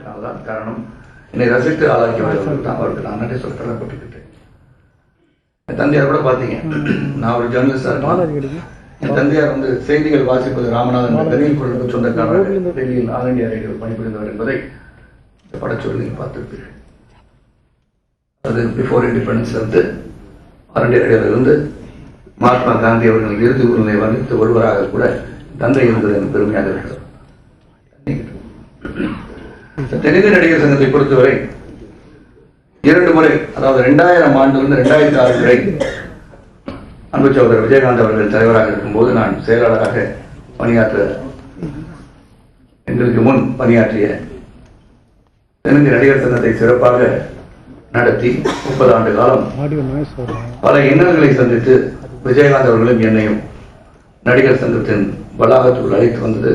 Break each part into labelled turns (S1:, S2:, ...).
S1: அதனால்தான் காரணம் என்னை ரசித்து ஆளாக்கியவர்கள் தான் அவருக்கு நான் நன்றி சொல்ல கடமைப்பட்டுக்கிட்டேன். என் தந்தையார் கூட பார்த்தீங்க, நான் ஒரு ஜேர்னலிஸ்டாக இருக்கேன். என் தந்தையார் வந்து செய்திகள் வாசிப்பது ராமநாதன் டெல்லியில் கொண்டு சொந்தக்காரர், டெல்லியில் ஆல் இந்தியா ரேடியோவில் பணிபுரிந்தவர் என்பதை இந்த படச்சொல்லி நீங்கள் பார்த்துருப்பீர்கள். அது பிஃபோர் இண்டிபெண்டன்ஸ்ல இருந்து ஆல் இந்தியா ரேடியோவிலிருந்து மகாத்மா காந்தி அவர்கள் இறுதி ஊர்நிலை வர்ணித்த ஒருவராக கூட தந்தை இருந்தது எனக்கு பெருமையாக இருக்கிறது. தெலுங்கு நடிகர் சங்கத்தை பொறுத்தவரை 2 முறை, அதாவது 2000 ஆண்டிலிருந்து 2006 வரை அன்பு சகோதரர் விஜயகாந்த் அவர்கள் தலைவராக இருக்கும்போது நான் செயலாளராக பணியாற்ற எங்களுக்கு முன் பணியாற்றிய தெலுங்கு நடிகர் சங்கத்தை சிறப்பாக நடத்தி 30 ஆண்டு காலம் பல இன்னல்களை சந்தித்து விஜயகாந்த் அவர்களும் என்னையும் நடிகர் சங்கத்தின் வளாகத்துக்குள் அழைத்து வந்தது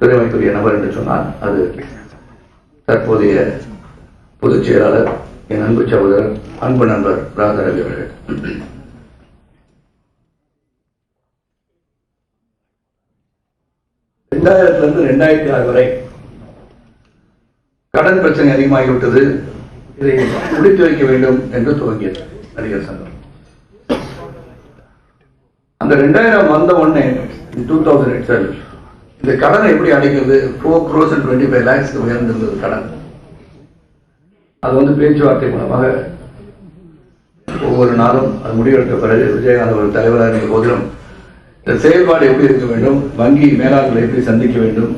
S1: பெருமைக்குரிய நபர் என்று சொன்னால் அது தற்போதைய பொதுச் செயலாளர் என் அன்பு சகோதரர் அன்பு நண்பர் ராதாரவி அவர்கள். இருந்து 2006 வரை கடன் பிரச்சனை அதிகமாகிவிட்டது. இதை முடித்து வைக்க வேண்டும் என்று துவங்கியது நடிகர் சங்கம். அந்த 2000 வந்த உடனே 2008 இந்த கடனை எப்படி அடைக்கிறது? 4,25 lakhs உயர்ந்திருந்தது கடன். அது வந்து பேச்சுவார்த்தை மூலமாக ஒவ்வொரு நாளும் அது முடிவெடுத்த பிறகு விஜயகாந்த் ஒரு தலைவராக இருந்த போதிலும் இந்த செயல்பாடு எப்படி இருக்க வேண்டும், வங்கி மேலாளர்களை எப்படி சந்திக்க வேண்டும்,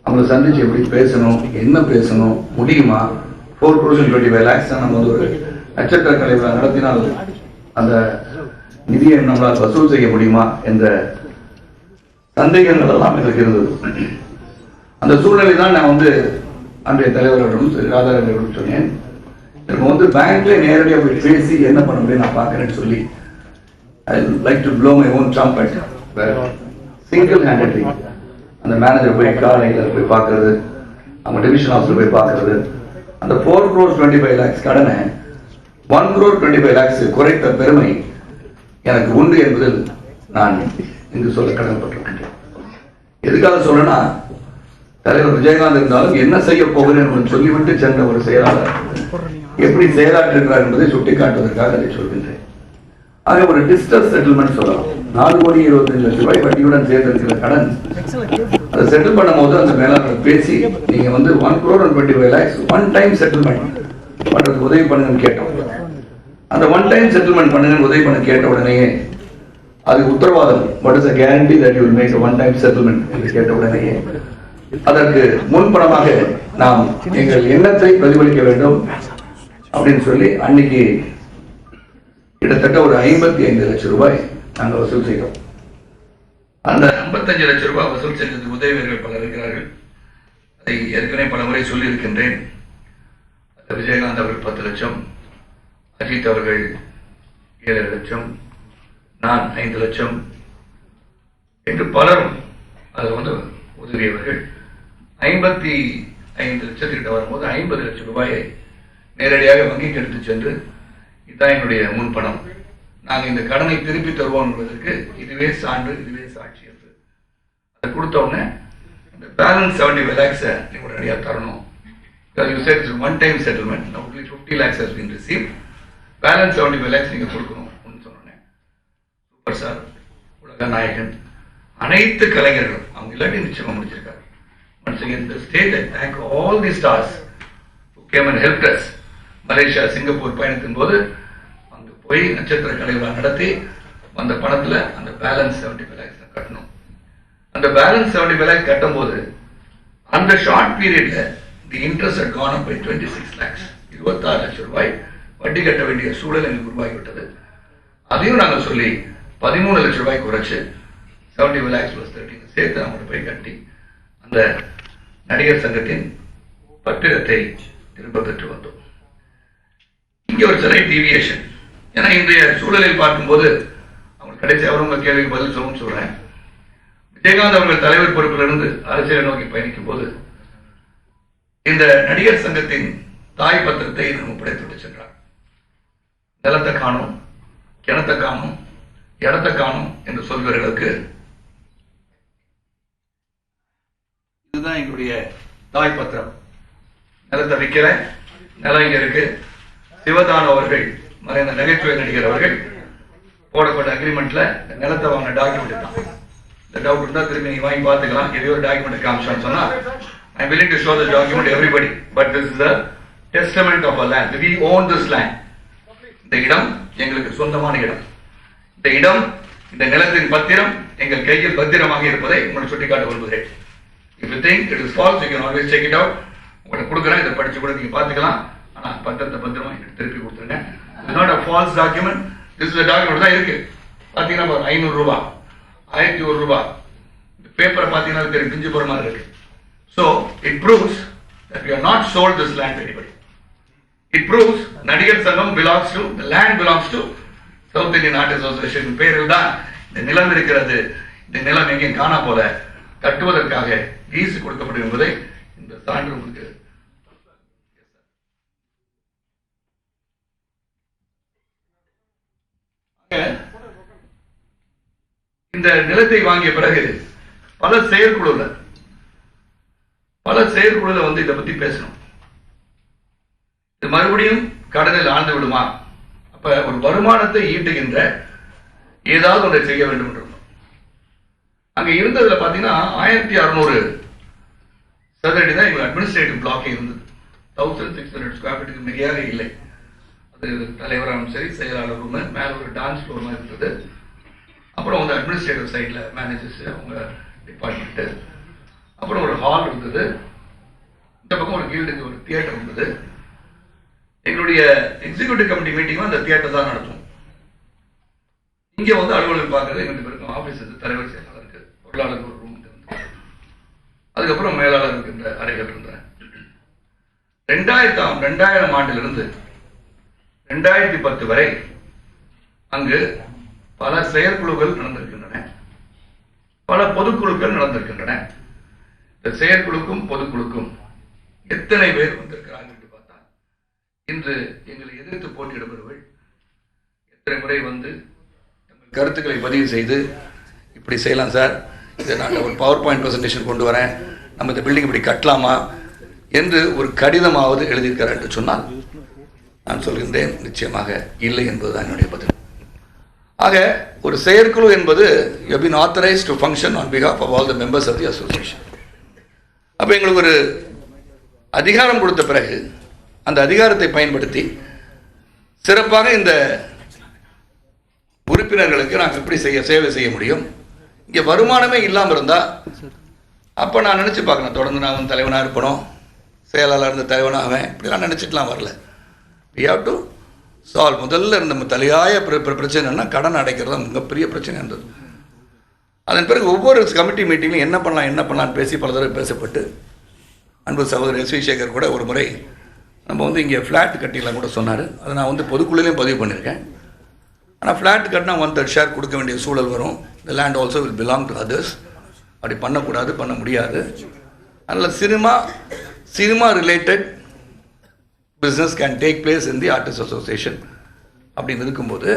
S1: அவங்களை சந்திச்சு எப்படி பேசணும், என்ன பேசணும், முடியுமா, 4,25 lakhs நம்ம வந்து ஒரு நட்சத்திர கலைவராக நடத்தினால் அந்த நிதியை நம்மளால் வசூல் செய்ய முடியுமா என்ற சந்தேகங்கள் எல்லாம் எனக்கு இருந்தது. அந்த சூழ்நிலை தான் நான் வந்து அன்றைய தலைவர்களிடம் ராதாரவிடம் சொன்னேன், எனக்கு வந்து பேங்க்ல நேரடியாக போய் பேசி என்ன பண்ண முடியும் நான் பார்க்கறேன்னு சொல்லி I like to blow my own trumpet. Single handedly அந்த மேனேஜர் போய் காலையில் போய் பார்க்கறது, அவங்க டிவிஷன் ஆஃபீஸில் போய் பார்க்கறது, அந்த 4,25 lakhs கடனை 1,25 lakhs குறைத்த பெருமை எனக்கு உண்டு என்பதில் நான் இங்கு சொல்ல கடமைப்பட்டிருக்கின்றேன். எதுக்காக சொல்லனா, தலைவர் விஜயகாந்த் இருந்தாலும் என்ன செய்ய போகிறேன் என்று சொல்லிவிட்டு சென்ற ஒரு செயலாளர் எப்படி செயலாற்றிருக்கிறார் என்பதை சுட்டிக்காட்டுவதற்காக அதை சொல்கின்றேன். ஆக ஒரு டிஸ்டர்ஸ் செட்டில்மெண்ட் சொல்லலாம். 4,25 லட்சம் ரூபாய் வட்டியுடன் சேர்ந்திருக்கிற கடன் அதை செட்டில் பண்ணும் போது அந்த மேலாளர் பேசி நீங்க வந்து 1,25 lakhs ஒன் டைம் செட்டில்மெண்ட் பண்றதுக்கு உதவி பண்ணுங்கன்னு கேட்டோம். அந்த ஒன் டைம் செட்டில்மெண்ட் பண்ணுங்கன்னு உதவி பண்ண கேட்ட உடனேயே அது உத்தரவாதம், what is a guarantee that you will make a one time settlement என்று கேட்ட உடனேயே அதற்கு முன்பணமாக நாம் எங்கள் எண்ணத்தை பிரதிபலிக்க வேண்டும் அப்படின்னு சொல்லி அன்னைக்கு கிட்டத்தட்ட ஒரு 55 லட்சம் ரூபாய் நாங்கள் வசூல் செய்தோம். அந்த 55 லட்சம் ரூபாய் வசூல் செய்தது உதவியர்கள் பலர் இருக்கிறார்கள். அதை ஏற்கனவே பல முறை சொல்லி இருக்கின்றேன். விஜயகாந்த் அவர்கள் 10 லட்சம், அஜித் அவர்கள் 7 லட்சம், நான் 5 லட்சம் என்று பலரும் அதில் வந்து உதவியவர்கள். 55 லட்சத்திட்ட வரும்போது 50 லட்சம் ரூபாயை நேரடியாக வங்கிக்கு எடுத்து சென்று இதுதான் என்னுடைய முன்பணம், நாங்கள் இந்த கடனை திருப்பி தருவோம் என்பதற்கு இதுவே சான்று, இதுவே சாட்சி என்று அதை கொடுத்த உடனே இந்த பேலன்ஸ் 75 lakhs நீங்க உடனடியாக தரணும். You said it's one time settlement, now only 50 lakhs has been received, balance 75 lakhs நீங்க கொடுக்கணும் சொன்னோன்னே சூப்பர் சார், உலக நாயகன், அனைத்து கலைஞர்களும் அவங்க இல்லாட்டி நிச்சயமா முடிச்சிருக்காரு. Once again, the state, I thank all the stars who came and helped us. Malaysia, Singapore பயணத்தின் போது அங்கு போய் நட்சத்திர கலைவா நடத்தி அந்த பணத்துல அந்த பேலன்ஸ் 75 lakhs கட்டணும். அந்த பேலன்ஸ் 75 lakhs கட்டும் போது அந்த ஷார்ட் பீரியட்ல the interest had gone up by 26 lakhs. 26 லட்சம் ரூபாய் வட்டி கட்ட வேண்டிய சூழல் எங்களுக்கு உருவாகிவிட்டது. அதையும் நாங்கள் சொல்லி 13 லட்சம் ரூபாய் குறைச்சு 75 lakhs plus 13 சேர்த்து அவங்க போய் கட்டி அந்த நடிகர் சங்கத்தின் பத்திரத்தை திரும்ப பெற்று வந்தோம். இங்கே ஒரு சில டீவியேஷன், ஏன்னா இன்றைய சூழலில் பார்க்கும்போது அவங்க கடைசி அவங்க கேள்விக்கு பதில் சொல்லணும்னு சொல்றேன். விஜயகாந்த் அவர்கள் தலைவர் பொறுப்பிலிருந்து அரசியலை நோக்கி பயணிக்கும் போது இந்த நடிகர் சங்கத்தின் தாய் பத்திரத்தை நம்ம படைத்துவிட்டு சென்றார். நிலத்தை காணும், கிணத்தை காணும், இடத்தை காணும் என்று சொல்பவர்களுக்கு இதுதான் எங்களுடைய தாய் பத்திரம். நிலத்தை விற்கிறேன், நிலம் இங்க இருக்கு. சிவதான அவர்கள் மறைந்த நகைச்சுவை நடிகர் அவர்கள் போடப்பட்ட அக்ரிமெண்ட்ல நிலத்தை வாங்கின டாக்குமெண்ட் தான். இந்த டவுட் இருந்தா திரும்பி நீங்க வாங்கி பார்த்துக்கலாம். எதையோ ஒரு டாக்குமெண்ட் காமிச்சான்னு சொன்னா I am willing to show the document to everybody, but this is the testament of a land. We own this land. இந்த இடம் எங்களுக்கு சொந்தமான இடம். இந்த இடம், இந்த நிலத்தின் பத்திரம் எங்கள் கையில் பத்திரமாக இருப்பதை உங்களுக்கு சுட்டிக்காட்ட விரும்புகிறேன். If you think it is false, you can always check it out. உங்களுக்கு கொடுக்குறேன், இதை படிச்சு கூட நீங்க பார்த்துக்கலாம். ஆனா பத்திரத்தை பத்திரமா எனக்கு திருப்பி கொடுத்துருங்க. It is not a false document. This is a document தான் இருக்கு. பாத்தீங்கன்னா 500 ரூபாய், 1100 ரூபாய். பேப்பரை பாத்தீங்கன்னா தெரியும், பிஞ்சு போற மாதிரி இருக்கு. So it proves that we are not sold this land to anybody. It proves Nadigar Sangam belongs to, the land belongs to South Indian Artists Association. பேரில் தான் இந்த நிலம் இருக்கிறது. இந்த நிலம் எங்கேயும் காணா போல கட்டுவதற்காக லீஸ் கொடுக்கப்படும் என்பதை இந்த சான்று உங்களுக்கு. இந்த நிலத்தை வாங்கிய பிறகு பல செயற்குழுல வந்து இதை பத்தி பேசணும். இது மறுபடியும் கடனில் ஆழ்ந்து விடுமா? அப்ப ஒரு வருமானத்தை ஈட்டுகின்ற ஏதாவது ஒன்றை செய்ய வேண்டும் என்று இருந்தோம். அங்க இருந்ததுல பாத்தீங்கன்னா 1600 சதுரடி தான் இவங்க அட்மினிஸ்ட்ரேட்டிவ் பிளாக் இருந்தது. 1600 ஸ்கொயர் ஃபீட்டுக்கு மிகையாக இல்லை. அது தலைவராகவும் சரி, செயலாளர் ரூம், மேல ஒரு டான்ஸ் ஃப்ளோர் மாதிரி இருந்தது. அப்புறம் வந்து அட்மினிஸ்ட்ரேட்டிவ் சைட்ல மேனேஜர்ஸ், அவங்க டிபார்ட்மெண்ட், அப்புறம் ஒரு ஹால் இருந்தது. இந்த பக்கம் ஒரு கீல்டுக்கு ஒரு தியேட்டர் இருந்தது. எங்களுடைய எக்ஸிக்யூட்டிவ் கமிட்டி மீட்டிங் அந்த தியேட்டர் தான் நடத்தும். இங்க வந்து அலுவலகம் பார்க்கறது எங்களுக்கு இருக்கும். ஆபீஸ் தலைவர் செயலாளருக்கு, பொருளாளருக்கு ஒரு ரூம் இருந்தது. அதுக்கப்புறம் மேலாளர் இருக்கின்ற அறைகள் இருந்தன. 2000 ஆண்டிலிருந்து 2010 வரை அங்கு பல செயற்குழுக்கள் நடந்திருக்கின்றன, பல பொதுக்குழுக்கள் நடந்திருக்கின்றன. இந்த செயற்குழுக்கும் பொதுக்குழுக்கும் எத்தனை பேர் வந்திருக்கிறார்கள் என்று பார்த்தால், இன்று எங்களை எதிர்த்து போட்டியிடுபவர்கள் எத்தனை முறை வந்து கருத்துக்களை பதிவு செய்து, இப்படி செய்யலாம் சார், இதை நான் ஒரு பவர் பாயிண்ட் பிரசன்டேஷன் கொண்டு வரேன், நம்ம இந்த பில்டிங் இப்படி கட்டலாமா என்று ஒரு கடிதமாவது எழுதியிருக்கிறார் என்று சொன்னால் நான் சொல்கின்றேன், நிச்சயமாக இல்லை என்பதுதான் என்னுடைய பதில். ஆக ஒரு செயற்குழு என்பது you have been authorized to function on behalf of all the members of the association. அப்போ எங்களுக்கு ஒரு அதிகாரம் கொடுத்த பிறகு அந்த அதிகாரத்தை பயன்படுத்தி சிறப்பாக இந்த உறுப்பினர்களுக்கு நாங்கள் எப்படி சேவை செய்ய முடியும். இங்கே வருமானமே இல்லாமல் இருந்தால் அப்போ நான் நினச்சி பார்க்கணும், தொடர்ந்து நான் வந்து தலைவனாக இருப்பணும், செயலாளர் இருந்த தலைவனாக இப்படிலாம் நினச்சிட்டுலாம் வரல. we have to solve. முதல்ல இருந்த தலையாய பிரச்சனைன்னா கடன் அடைக்கிறது தான் மிகப்பெரிய பிரச்சனை இருந்தது. அதன் பிறகு ஒவ்வொரு கமிட்டி மீட்டிங்லையும் என்ன பண்ணலான்னு பேசி பல தடவை பேசப்பட்டு, அன்பு சகோதரர் எஸ் வி சேகர் கூட ஒரு முறை நம்ம வந்து இங்கே ஃப்ளாட் கட்டிடலாம் கூட சொன்னார். அதை நான் வந்து பொதுக்குழுலையும் பதிவு பண்ணியிருக்கேன். ஆனால் ஃப்ளாட் கட்டினா 1/3 ஷேர் கொடுக்க வேண்டிய சூழல் வரும். The land also will belong to others. அப்படி பண்ணக்கூடாது, பண்ண முடியாது. அதனால் cinema related business can take place in the artist association அப்படின்னு இருக்கும்போது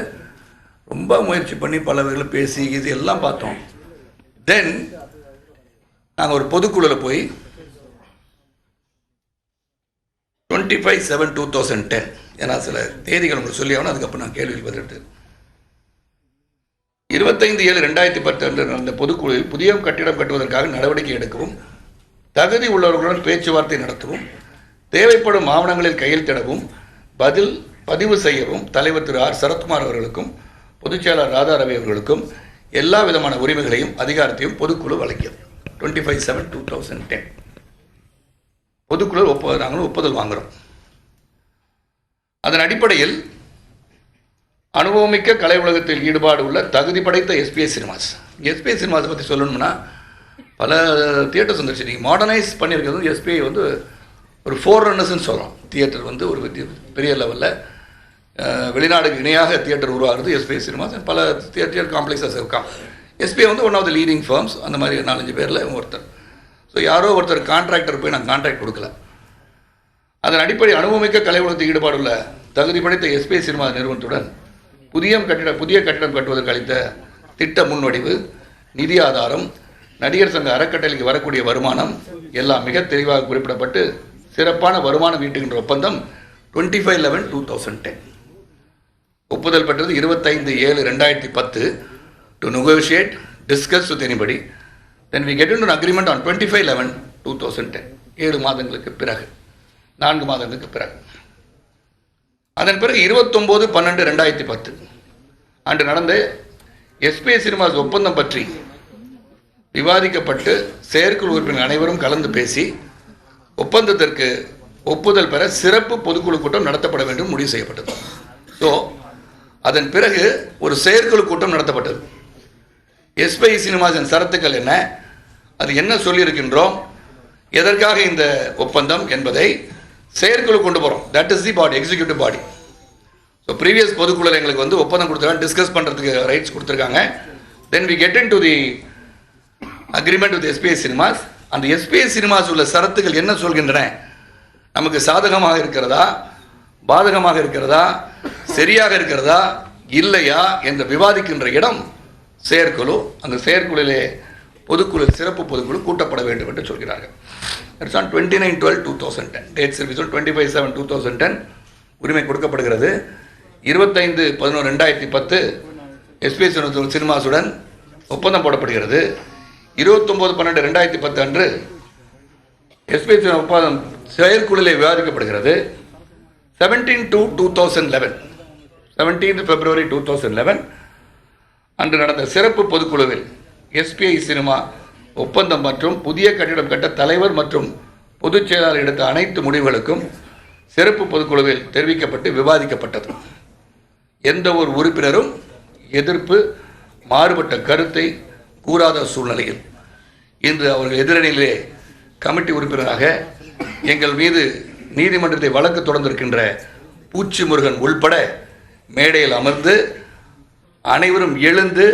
S1: ரொம்ப முயற்சி பண்ணி பல வகையில் பேசி இது எல்லாம் பார்த்தோம். தென் நாங்கள் ஒரு பொதுக்குழுவில் போய் 25/7/2010, ஏன்னா சில தேதிகள் உங்களுக்கு சொல்லி ஆகணும், அதுக்கப்புறம் நான் கேள்வியில் பதிலெடுத்து 25/7/2010 அன்று நடந்த பொதுக்குழுவில் புதிய கட்டிடம் கட்டுவதற்காக நடவடிக்கை எடுக்கவும், தகுதி உள்ளவர்களுடன் பேச்சுவார்த்தை நடத்தவும், தேவைப்படும் ஆவணங்களில் கையெழுத்திடவும், பதிவு செய்யவும் தலைவர் திரு ஆர் சரத்குமார் அவர்களுக்கும் பொதுச் செயலாளர் ராதா ரவி அவர்களுக்கும் எல்லா விதமான உரிமைகளையும் அதிகாரத்தையும் பொதுக்குழு வழங்கியது. 25/7/2010 பொதுக்குழு நாங்களும் ஒப்புதல் வாங்குகிறோம். அதன் அடிப்படையில் அனுபவமிக்க கலை உலகத்தில் ஈடுபாடு உள்ள தகுதி படைத்த எஸ்பிஎஸ் சினிமாஸை பற்றி சொல்லணும்னா பல தியேட்டர்ஸ் வந்துருச்சு. நீங்கள் மாடர்னைஸ் பண்ணியிருக்கிறது எஸ்பிஐ வந்து ஒரு 4 ரன்னர்ஸ்ன்னு சொல்லலாம். தியேட்டர் வந்து ஒரு பெரிய லெவலில் வெளிநாடுக்கு இணையாக தியேட்டர் உருவாகிறது எஸ்பிஐ சினிமாஸ். பல தியேட்டர் காம்ப்ளெக்ஸஸ் இருக்கான். எஸ்பிஐ வந்து one of the leading firms. அந்த மாதிரி 4-5 பேரில் ஒருத்தர். ஸோ யாரோ ஒருத்தர் கான்ட்ராக்டர் போய் நான் கான்ட்ராக்ட் கொடுக்கல. அதன் அடிப்படை அனுபவமிக்க கலை உலகத்தில் ஈடுபாடுள்ள தகுதி படைத்த எஸ்பிஐ சினிமா நிறுவனத்துடன் புதிய கட்டிடம் கட்டுவதற்கு அளித்த திட்ட முன்வடிவு, நிதி ஆதாரம், நடிகர் சங்க அறக்கட்டளைக்கு வரக்கூடிய வருமானம் எல்லாம் மிக தெளிவாக குறிப்பிடப்பட்டு சிறப்பான வருமானம் ஈட்டுகின்ற ஒப்பந்தம் 25/11/2010. ஒப்புதல் பெற்றது 25/7/2010 to negotiate, discuss with anybody. Then we get into an agreement on 25/11/2010. 7 மாதங்களுக்கு பிறகு, 4 மாதங்களுக்கு பிறகு. அதன் பிறகு 29/12/2010 அன்று நடந்த எஸ்பிஐ சினிமாஸ் ஒப்பந்தம் பற்றி விவாதிக்கப்பட்டு செயற்குழு உறுப்பினர் அனைவரும் கலந்து பேசி ஒப்பந்தத்திற்கு ஒப்புதல் பெற சிறப்பு பொதுக்குழு கூட்டம் நடத்தப்பட வேண்டும் முடிவு செய்யப்பட்டது. ஸோ அதன் பிறகு ஒரு செயற்குழு கூட்டம் நடத்தப்பட்டது. எஸ்பிஐ சினிமாஸின் சரத்துக்கள் என்ன, அது என்ன சொல்லியிருக்கின்றோம், எதற்காக இந்த ஒப்பந்தம் என்பதை செயற்குழு கொண்டு போகிறோம். That is the body, executive body. So previous பொதுக்குழு எங்களுக்கு வந்து ஒப்பந்தம் கொடுத்துருக்காங்க, டிஸ்கஸ் பண்ணுறதுக்கு ரைட்ஸ் கொடுத்துருக்காங்க. Then we get into the agreement with SBI cinemas. அந்த எஸ்பிஐ சினிமாஸ் உள்ள சரத்துக்கள் என்ன சொல்கின்றன, நமக்கு சாதகமாக இருக்கிறதா, பாதகமாக இருக்கிறதா, சரியாக இருக்கிறதா, இல்லையா என்று விவாதிக்கின்ற இடம் செயற்குழு. அந்த செயற்குழுவிலே பொதுக்குழு, சிறப்பு பொதுக்குழு கூட்டப்பட வேண்டும் என்று சொல்கிறார்கள். It's on 29/12/2010. டேட் சர்வீஸ் 25/7/2010 உரிமை கொடுக்கப்படுகிறது. 25/11/2010 எஸ்பிஐ சினிமாஸுடன் ஒப்பந்தம் போடப்படுகிறது. 29/12/2010 அன்று எஸ்பிஐ ஒப்பந்தம் செயற்குழுவிலே விவாதிக்கப்படுகிறது. 17/2/2011 February 2011 அன்று நடந்த சிறப்பு பொதுக்குழுவில் எஸ்பிஐ சினிமா ஒப்பந்தம் மற்றும் புதிய கட்டிடம் கட்ட தலைவர் மற்றும் பொதுச் செயலாளர் எடுத்த அனைத்து முடிவுகளுக்கும் சிறப்பு பொதுக்குழுவில் தெரிவிக்கப்பட்டு விவாதிக்கப்பட்டது. எந்த ஒரு உறுப்பினரும் எதிர்ப்பு, மாறுபட்ட கருத்தை கூறாத சூழ்நிலையில் இன்று அவர்கள் எதிரணியிலே கமிட்டி உறுப்பினராக எங்கள் மீது நீதிமன்றத்தை வழக்கு தொடர்ந்திருக்கின்ற பூச்சி முருகன் உள்பட மேடையில் அமர்ந்து அனைவரும் எழுந்து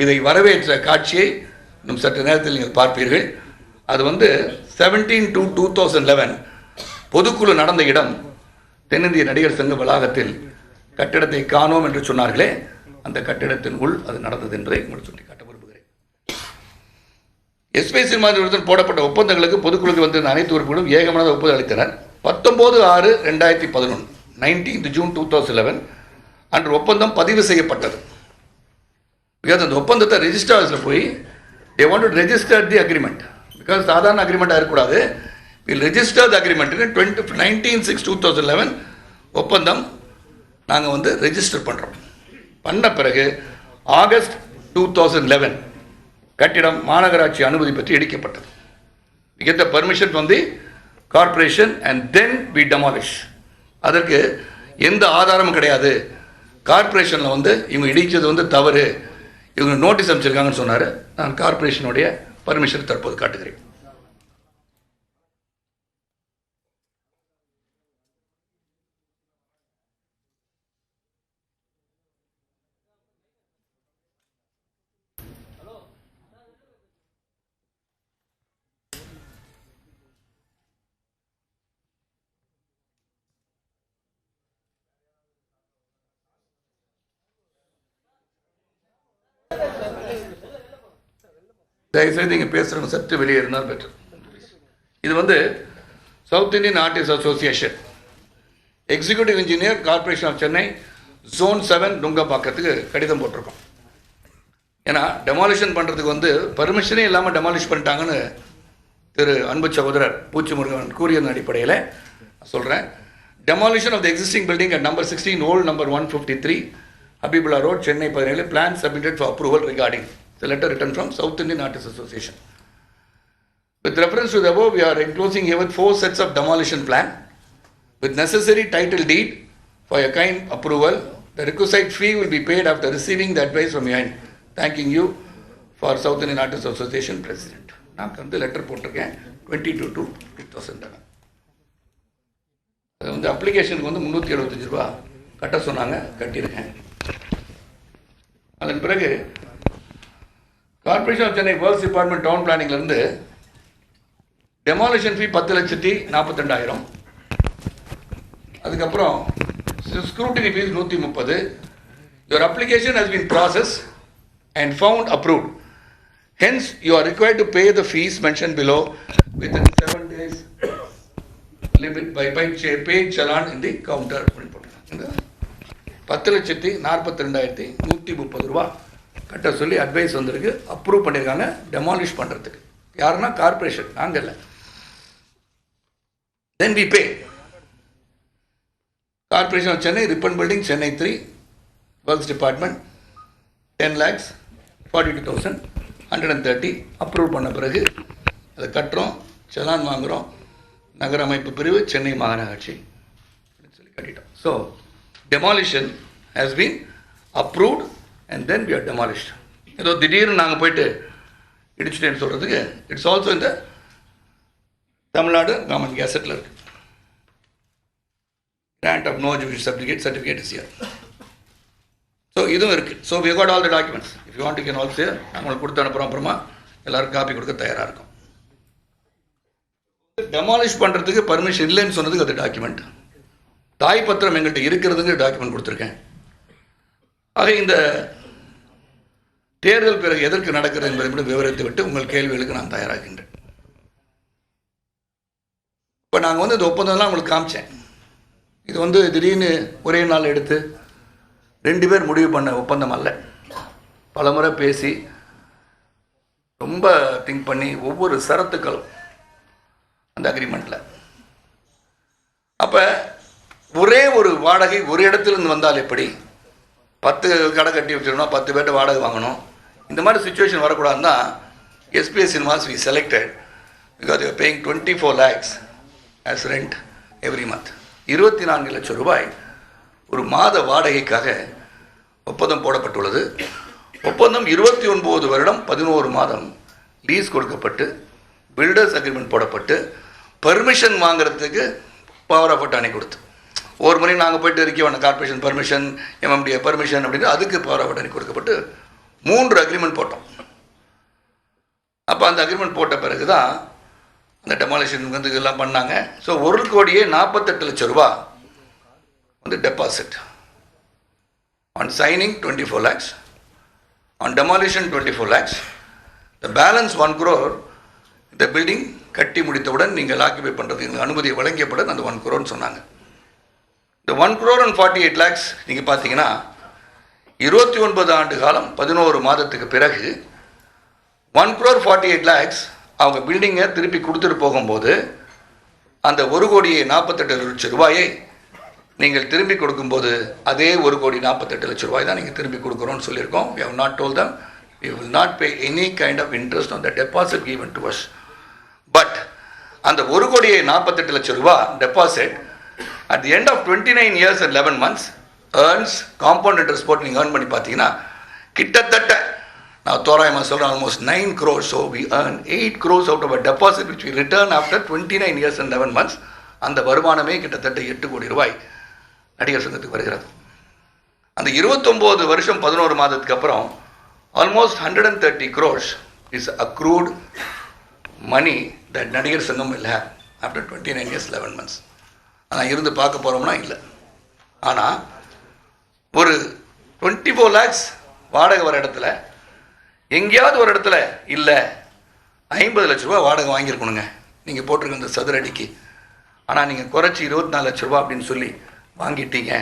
S1: இதை வரவேற்ற காட்சியை இன்னும் சற்று நேரத்தில் நீங்கள் பார்ப்பீர்கள். அது வந்து 17/2/2011 பொதுக்குழு நடந்த இடம் தென்னிந்திய நடிகர் சங்க வளாகத்தில். கட்டிடத்தை காணோம் என்று சொன்னார்களே, அந்த கட்டிடத்தின் உள் அது நடந்தது என்பதை உங்களுக்கு சுட்டிக்காட்ட விரும்புகிறேன். எஸ்பிஐ சினிமாவுடன் போடப்பட்ட ஒப்பந்தங்களுக்கு பொதுக்குழுக்கு வந்திருந்த அனைத்து உறுப்பினர்களும் ஏகமனத ஒப்புதல் அளித்தனர். 19/6/2011 19th June 2011 அன்று ஒப்பந்தம் பதிவு செய்யப்பட்டது. பிகாஸ் அந்த ஒப்பந்தத்தை ரெஜிஸ்டர் ஆஃபீஸில் போய் they want to register the agreement. Because சாதாரண அக்ரிமெண்ட்டாக இருக்கக்கூடாது. Will register the agreement. 19/6/2011 ஒப்பந்தம் நாங்கள் வந்து ரெஜிஸ்டர் பண்ணுறோம். பண்ண பிறகு ஆகஸ்ட் 2011 கட்டிடம் மாநகராட்சி அனுமதி பற்றி இடிக்கப்பட்டது. We get the permission from the corporation and then we demolish. அதற்கு எந்த ஆதாரமும் கிடையாது. கார்பரேஷனில் வந்து இவங்க இடித்தது வந்து தவறு, இவங்க நோட்டீஸ் அனுப்பிச்சிருக்காங்கன்னு சொன்னார். நான் கார்பரேஷனுடைய பர்மிஷன் தற்போது காட்டுகிறேன். தயவுசெய்து நீங்கள் பேசுகிறவங்க சற்று வெளியே இருந்தால் பெற்று. இது வந்து south Indian artist association, executive engineer, corporation of Chennai, Zone 7 நுங்கம்பாக்கத்துக்கு கடிதம் போட்டிருக்கோம். ஏன்னா டெமாலிஷன் பண்ணுறதுக்கு வந்து பர்மிஷனே இல்லாமல் டெமாலிஷ் பண்ணிட்டாங்கன்னு திரு அன்பு சகோதரர் பூச்சி முருகன் கூறியதன் அடிப்படையில் சொல்கிறேன். Demolition of the existing building at number 16 old number 153 Habibullah road, Chennai 17, plan submitted for approval regarding the letter written from South Indian Artists Association. With reference to the above, we are enclosing here with 4 sets of demolition plan with necessary title deed for a kind approval. The requisite fee will be paid after receiving the advice from behind. Thanking you for South Indian Artists Association President. நான் வந்து letter போட்டிருக்கேன் 22/2/2011. அது வந்து அப்ளிகேஷனுக்கு வந்து 375 ரூபா கட்ட சொன்னாங்க, கட்டியிருக்கேன். அதன் பிறகு corporation of Chennai works department town பிளானிங்லேருந்து டெமாலிஷன் ஃபீ 10,42,000. அதுக்கப்புறம் scrutiny fees 130. Your application has been process and found approved. Hence you are required to pay the fees mention below within 7 days limit by paid challan in the counter அப்படின்னு போட்டுருக்காங்க. 10,42,130 ரூபா கட்ட சொல்லி advice வந்திருக்கு. Approve பண்ணியிருக்காங்க demolish பண்ணுறதுக்கு. யாருன்னா corporation, நாங்கள் இல்லை. Then we pay. Corporation of Chennai, Ripon building, Chennai 3, works department 10,42,130 approve பண்ண பிறகு அதை கட்டுறோம், செலான் வாங்குகிறோம். நகர அமைப்பு பிரிவு, சென்னை மாநகராட்சி அப்படின்னு சொல்லி கட்டிட்டோம். So demolition has been approved and then we are demolished. ஏதோ திடீர்னு நாங்கள் போயிட்டு இடிச்சிட்டேன்னு சொல்கிறதுக்கு இட்ஸ் ஆல்சோ இந்த தமிழ்நாடு கவர்மெண்ட் கேசட்டில் இருக்குது. grant of no judicial certificate is here. So இதுவும் இருக்குது. So we got all the documents. If you want you can also share. நாங்கள் கொடுத்து அனுப்புகிறோம். அப்புறமா எல்லோரும் காப்பி கொடுக்க தயாராக இருக்கும். டெமாலிஷ் பண்ணுறதுக்கு பர்மிஷன் இல்லைன்னு சொன்னதுக்கு அது டாக்குமெண்ட். தாய் பத்திரம் எங்கள்கிட்ட இருக்கிறதுக்கு டாக்குமெண்ட் கொடுத்துருக்கேன். ஆக இந்த தேர்தல் பிறகு எதற்கு நடக்கிறது என்பதை மட்டும் விவரித்து விட்டு உங்கள் கேள்விகளுக்கு நான் தயாராகின்றேன். இப்போ நாங்கள் இந்த ஒப்பந்தம்லாம் உங்களுக்கு காமிச்சேன். இது திடீர்னு ஒரே நாள் எடுத்து 2 பேர் முடிவு பண்ண ஒப்பந்தம் அல்ல. பலமுறை பேசி ரொம்ப திங்க் பண்ணி ஒவ்வொரு சரத்துக்களும் அந்த அக்ரிமெண்ட்டில். அப்போ ஒரே ஒரு வாடகை ஒரு இடத்துலேருந்து வந்தால் எப்படி? 10 கடை கட்டி வச்சிடணும், 10 பேர்ட்ட வாடகை வாங்கணும். இந்த மாதிரி சுச்சுவேஷன் வரக்கூடாதுன்னா SBS cinemas we selected because you are paying 24 lakhs as rent every month. 24 லட்சம் ரூபாய் ஒரு மாத வாடகைக்காக ஒப்பந்தம் போடப்பட்டுள்ளது. ஒப்பந்தம் 29 வருடம் 11 மாதம் லீஸ் கொடுக்கப்பட்டு பில்டர்ஸ் அக்ரிமெண்ட் போடப்பட்டு பர்மிஷன் வாங்குறதுக்கு பவர் ஆஃப் அட்டார்னி கொடுத்து ஒரு முறை நாங்கள் போய்ட்டு இருக்கோம் கார்பரேஷன் பர்மிஷன், எம்எம்டிஏ பர்மிஷன் அப்படின்னு அதுக்கு பவர் ஆஃப் அட்டார்னி கொடுக்கப்பட்டு 3 அக்ரிமெண்ட் போட்டோம். அப்போ அந்த அக்ரிமெண்ட் போட்ட பிறகு தான் அந்த டெமாலிஷன் இதெல்லாம் பண்ணாங்க. ஸோ 1,48 லட்சம் ரூபா deposit. On signing 24 lakhs, on demolition 24 lakhs, the balance 1 crore இந்த பில்டிங் கட்டி முடித்தவுடன் நீங்கள் ஆக்கிபை பண்ணுறதுக்கு அனுமதி வழங்கியவுடன் அந்த 1 crore சொன்னாங்க. இந்த 1 crore and 48 lakhs நீங்கள் பார்த்தீங்கன்னா 29 ஆண்டு காலம் 11 மாதத்துக்கு பிறகு 1 crore 48 lakhs அவங்க பில்டிங்கை திருப்பி கொடுத்துட்டு போகும்போது அந்த 1,48 லட்சம் ரூபாயை நீங்கள் திரும்பி கொடுக்கும்போது அதே 1,48 லட்சம் ரூபாய் தான் நீங்கள் திரும்பி கொடுக்குறோன்னு சொல்லியிருக்கோம். We have not told them we will not pay any kind of interest on the deposit given to us. But அந்த 1,48 லட்சம் ரூபாய் deposit at the end of 29 years and 11 months earns compound interest போட்டு நீங்கள் earn பண்ணி பார்த்தீங்கன்னா கிட்டத்தட்ட நான் தோராயமாக சொல்கிறேன் almost 9 crores. So we earn 8 crores out of a deposit which we return after 29 years and 11 months. அந்த வருமானமே கிட்டத்தட்ட 8 கோடி ரூபாய் நடிகர் சங்கத்துக்கு வருகிறது. அந்த 29 வருஷம் 11 மாதத்துக்கு அப்புறம் almost 130 crores is accrued money that நடிகர் சங்கம் will have after 29 years 11 months. ஆனால் இருந்து பார்க்க போகிறோம்னா இல்லை. ஆனால் ஒரு 24 lakhs வாடகை வர இடத்துல எங்கேயாவது ஒரு இடத்துல இல்லை 50 லட்ச ரூபா வாடகை வாங்கியிருக்கணுங்க நீங்கள் போட்டிருக்க இந்த சதுர அடிக்கு. ஆனால் நீங்கள் குறைச்சி 24 லட்ச ரூபா அப்படின்னு சொல்லி வாங்கிட்டீங்க.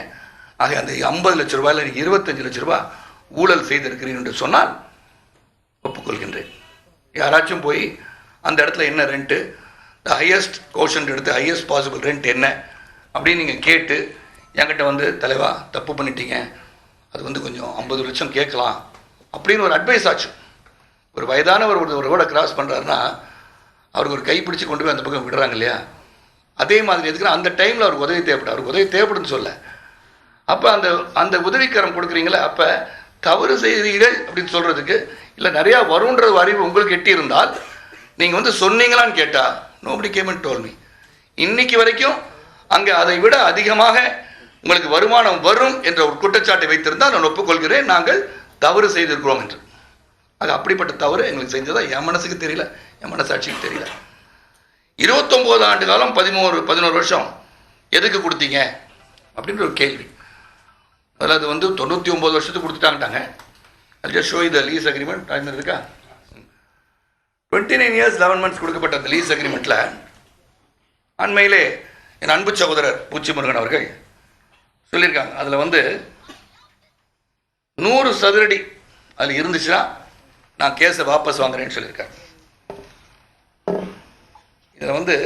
S1: ஆக அந்த 50 லட்ச ரூபாயில் நீங்கள் 25 லட்ச ரூபா ஊழல் செய்திருக்கிறீர்கள் என்று சொன்னால் ஒப்புக்கொள்கின்றேன். யாராச்சும் போய் அந்த இடத்துல என்ன ரெண்ட்டு, த ஹையஸ்ட் கோஷன் எடுத்து ஹையஸ்ட் பாசிபிள் ரெண்ட் என்ன அப்படின்னு நீங்கள் கேட்டு என்கிட்ட தலைவா தப்பு பண்ணிட்டீங்க, அது கொஞ்சம் 50 லட்சம் கேட்கலாம் அப்படின்னு ஒரு அட்வைஸ் ஆச்சு. ஒரு வயதானவர் ஒரு ரோட கிராஸ் பண்ணுறாருன்னா அவருக்கு ஒரு கைப்பிடிச்சு கொண்டு போய் அந்த பக்கம் விடுறாங்க இல்லையா? அதே மாதிரி எதுக்குன்னா அந்த டைமில் அவருக்கு உதவி தேவைப்படும். அவருக்கு உதவி தேவைப்படுன்னு சொல்ல அப்போ அந்த உதவிக்கரம் கொடுக்குறீங்களே, அப்போ தவறு செய்கிறீர்கள் அப்படின்னு சொல்கிறதுக்கு இல்லை நிறையா வரும்ன்ற அறிவு உங்களுக்கு எட்டியிருந்தால் நீங்கள் சொன்னீங்களான்னு கேட்டால் nobody game and told me. இன்னைக்கு வரைக்கும் அங்கே அதை விட அதிகமாக உங்களுக்கு வருமானம் வரும் என்ற ஒரு குற்றச்சாட்டை வைத்திருந்தால் நான் ஒப்புக்கொள்கிறேன் நாங்கள் தவறு செய்திருக்கிறோம் என்று. அது அப்படிப்பட்ட தவறு எங்களுக்கு செஞ்சதா என் மனசுக்கு தெரியல, என் மனசாட்சிக்கு தெரியல. 29 ஆண்டு காலம் 11 வருஷம் எதுக்கு கொடுத்தீங்க அப்படின்ற ஒரு கேள்வி. அதில் அது 99 வருஷத்துக்கு கொடுத்துட்டாங்கட்டாங்க. அது just show the lease agreement time இருக்கா. 29 years 11 months கொடுக்கப்பட்ட அந்த லீஸ் அக்ரிமெண்ட்டில் அண்மையிலே என் அன்பு சகோதரர் பூச்சி முருகன் அவர்கள் சொல்லியிருக்காங்க. அதில் வந்து 100 சதுரடி அதில் இருந்துச்சுன்னா நான் கேஸை வாபஸ் வாங்குறேன்னு சொல்லியிருக்காங்க. இதில் வந்து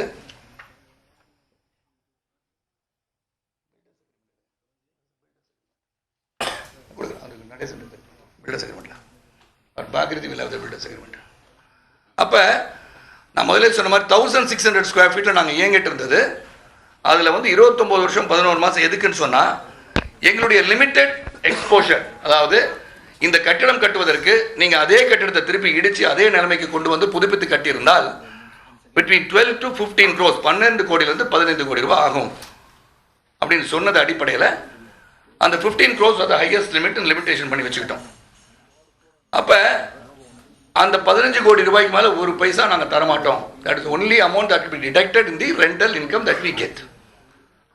S1: அப்போ நான் முதலே சொன்ன மாதிரி 1600 ஸ்கொயர் ஃபீட்டில் நாங்கள் இயங்கிட்டு இருந்தது. அதில் வந்து 29 வருஷம் 11 மாதம் எதுக்குன்னு சொன்னால் எங்களுடைய லிமிட்டெட் எக்ஸ்போஷர், அதாவது இந்த கட்டிடம் கட்டுவதற்கு நீங்கள் அதே கட்டிடத்தை திருப்பி இடித்து அதே நிலைமைக்கு கொண்டு வந்து புதுப்பித்து கட்டியிருந்தால் பிட்வீன் 12 to 15 crores 12 கோடியிலிருந்து 15 கோடி ரூபாய் ஆகும் அப்படின்னு சொன்னது அடிப்படையில் அந்த 15 crores அது ஹையஸ்ட் லிமிட்டேஷன் பண்ணி வச்சுக்கிட்டோம். அப்போ அந்த 15 கோடி ரூபாய்க்கு மேலே ஒரு பைசா நாங்கள் தரமாட்டோம். That is only amount that be deducted in the rental income that we get.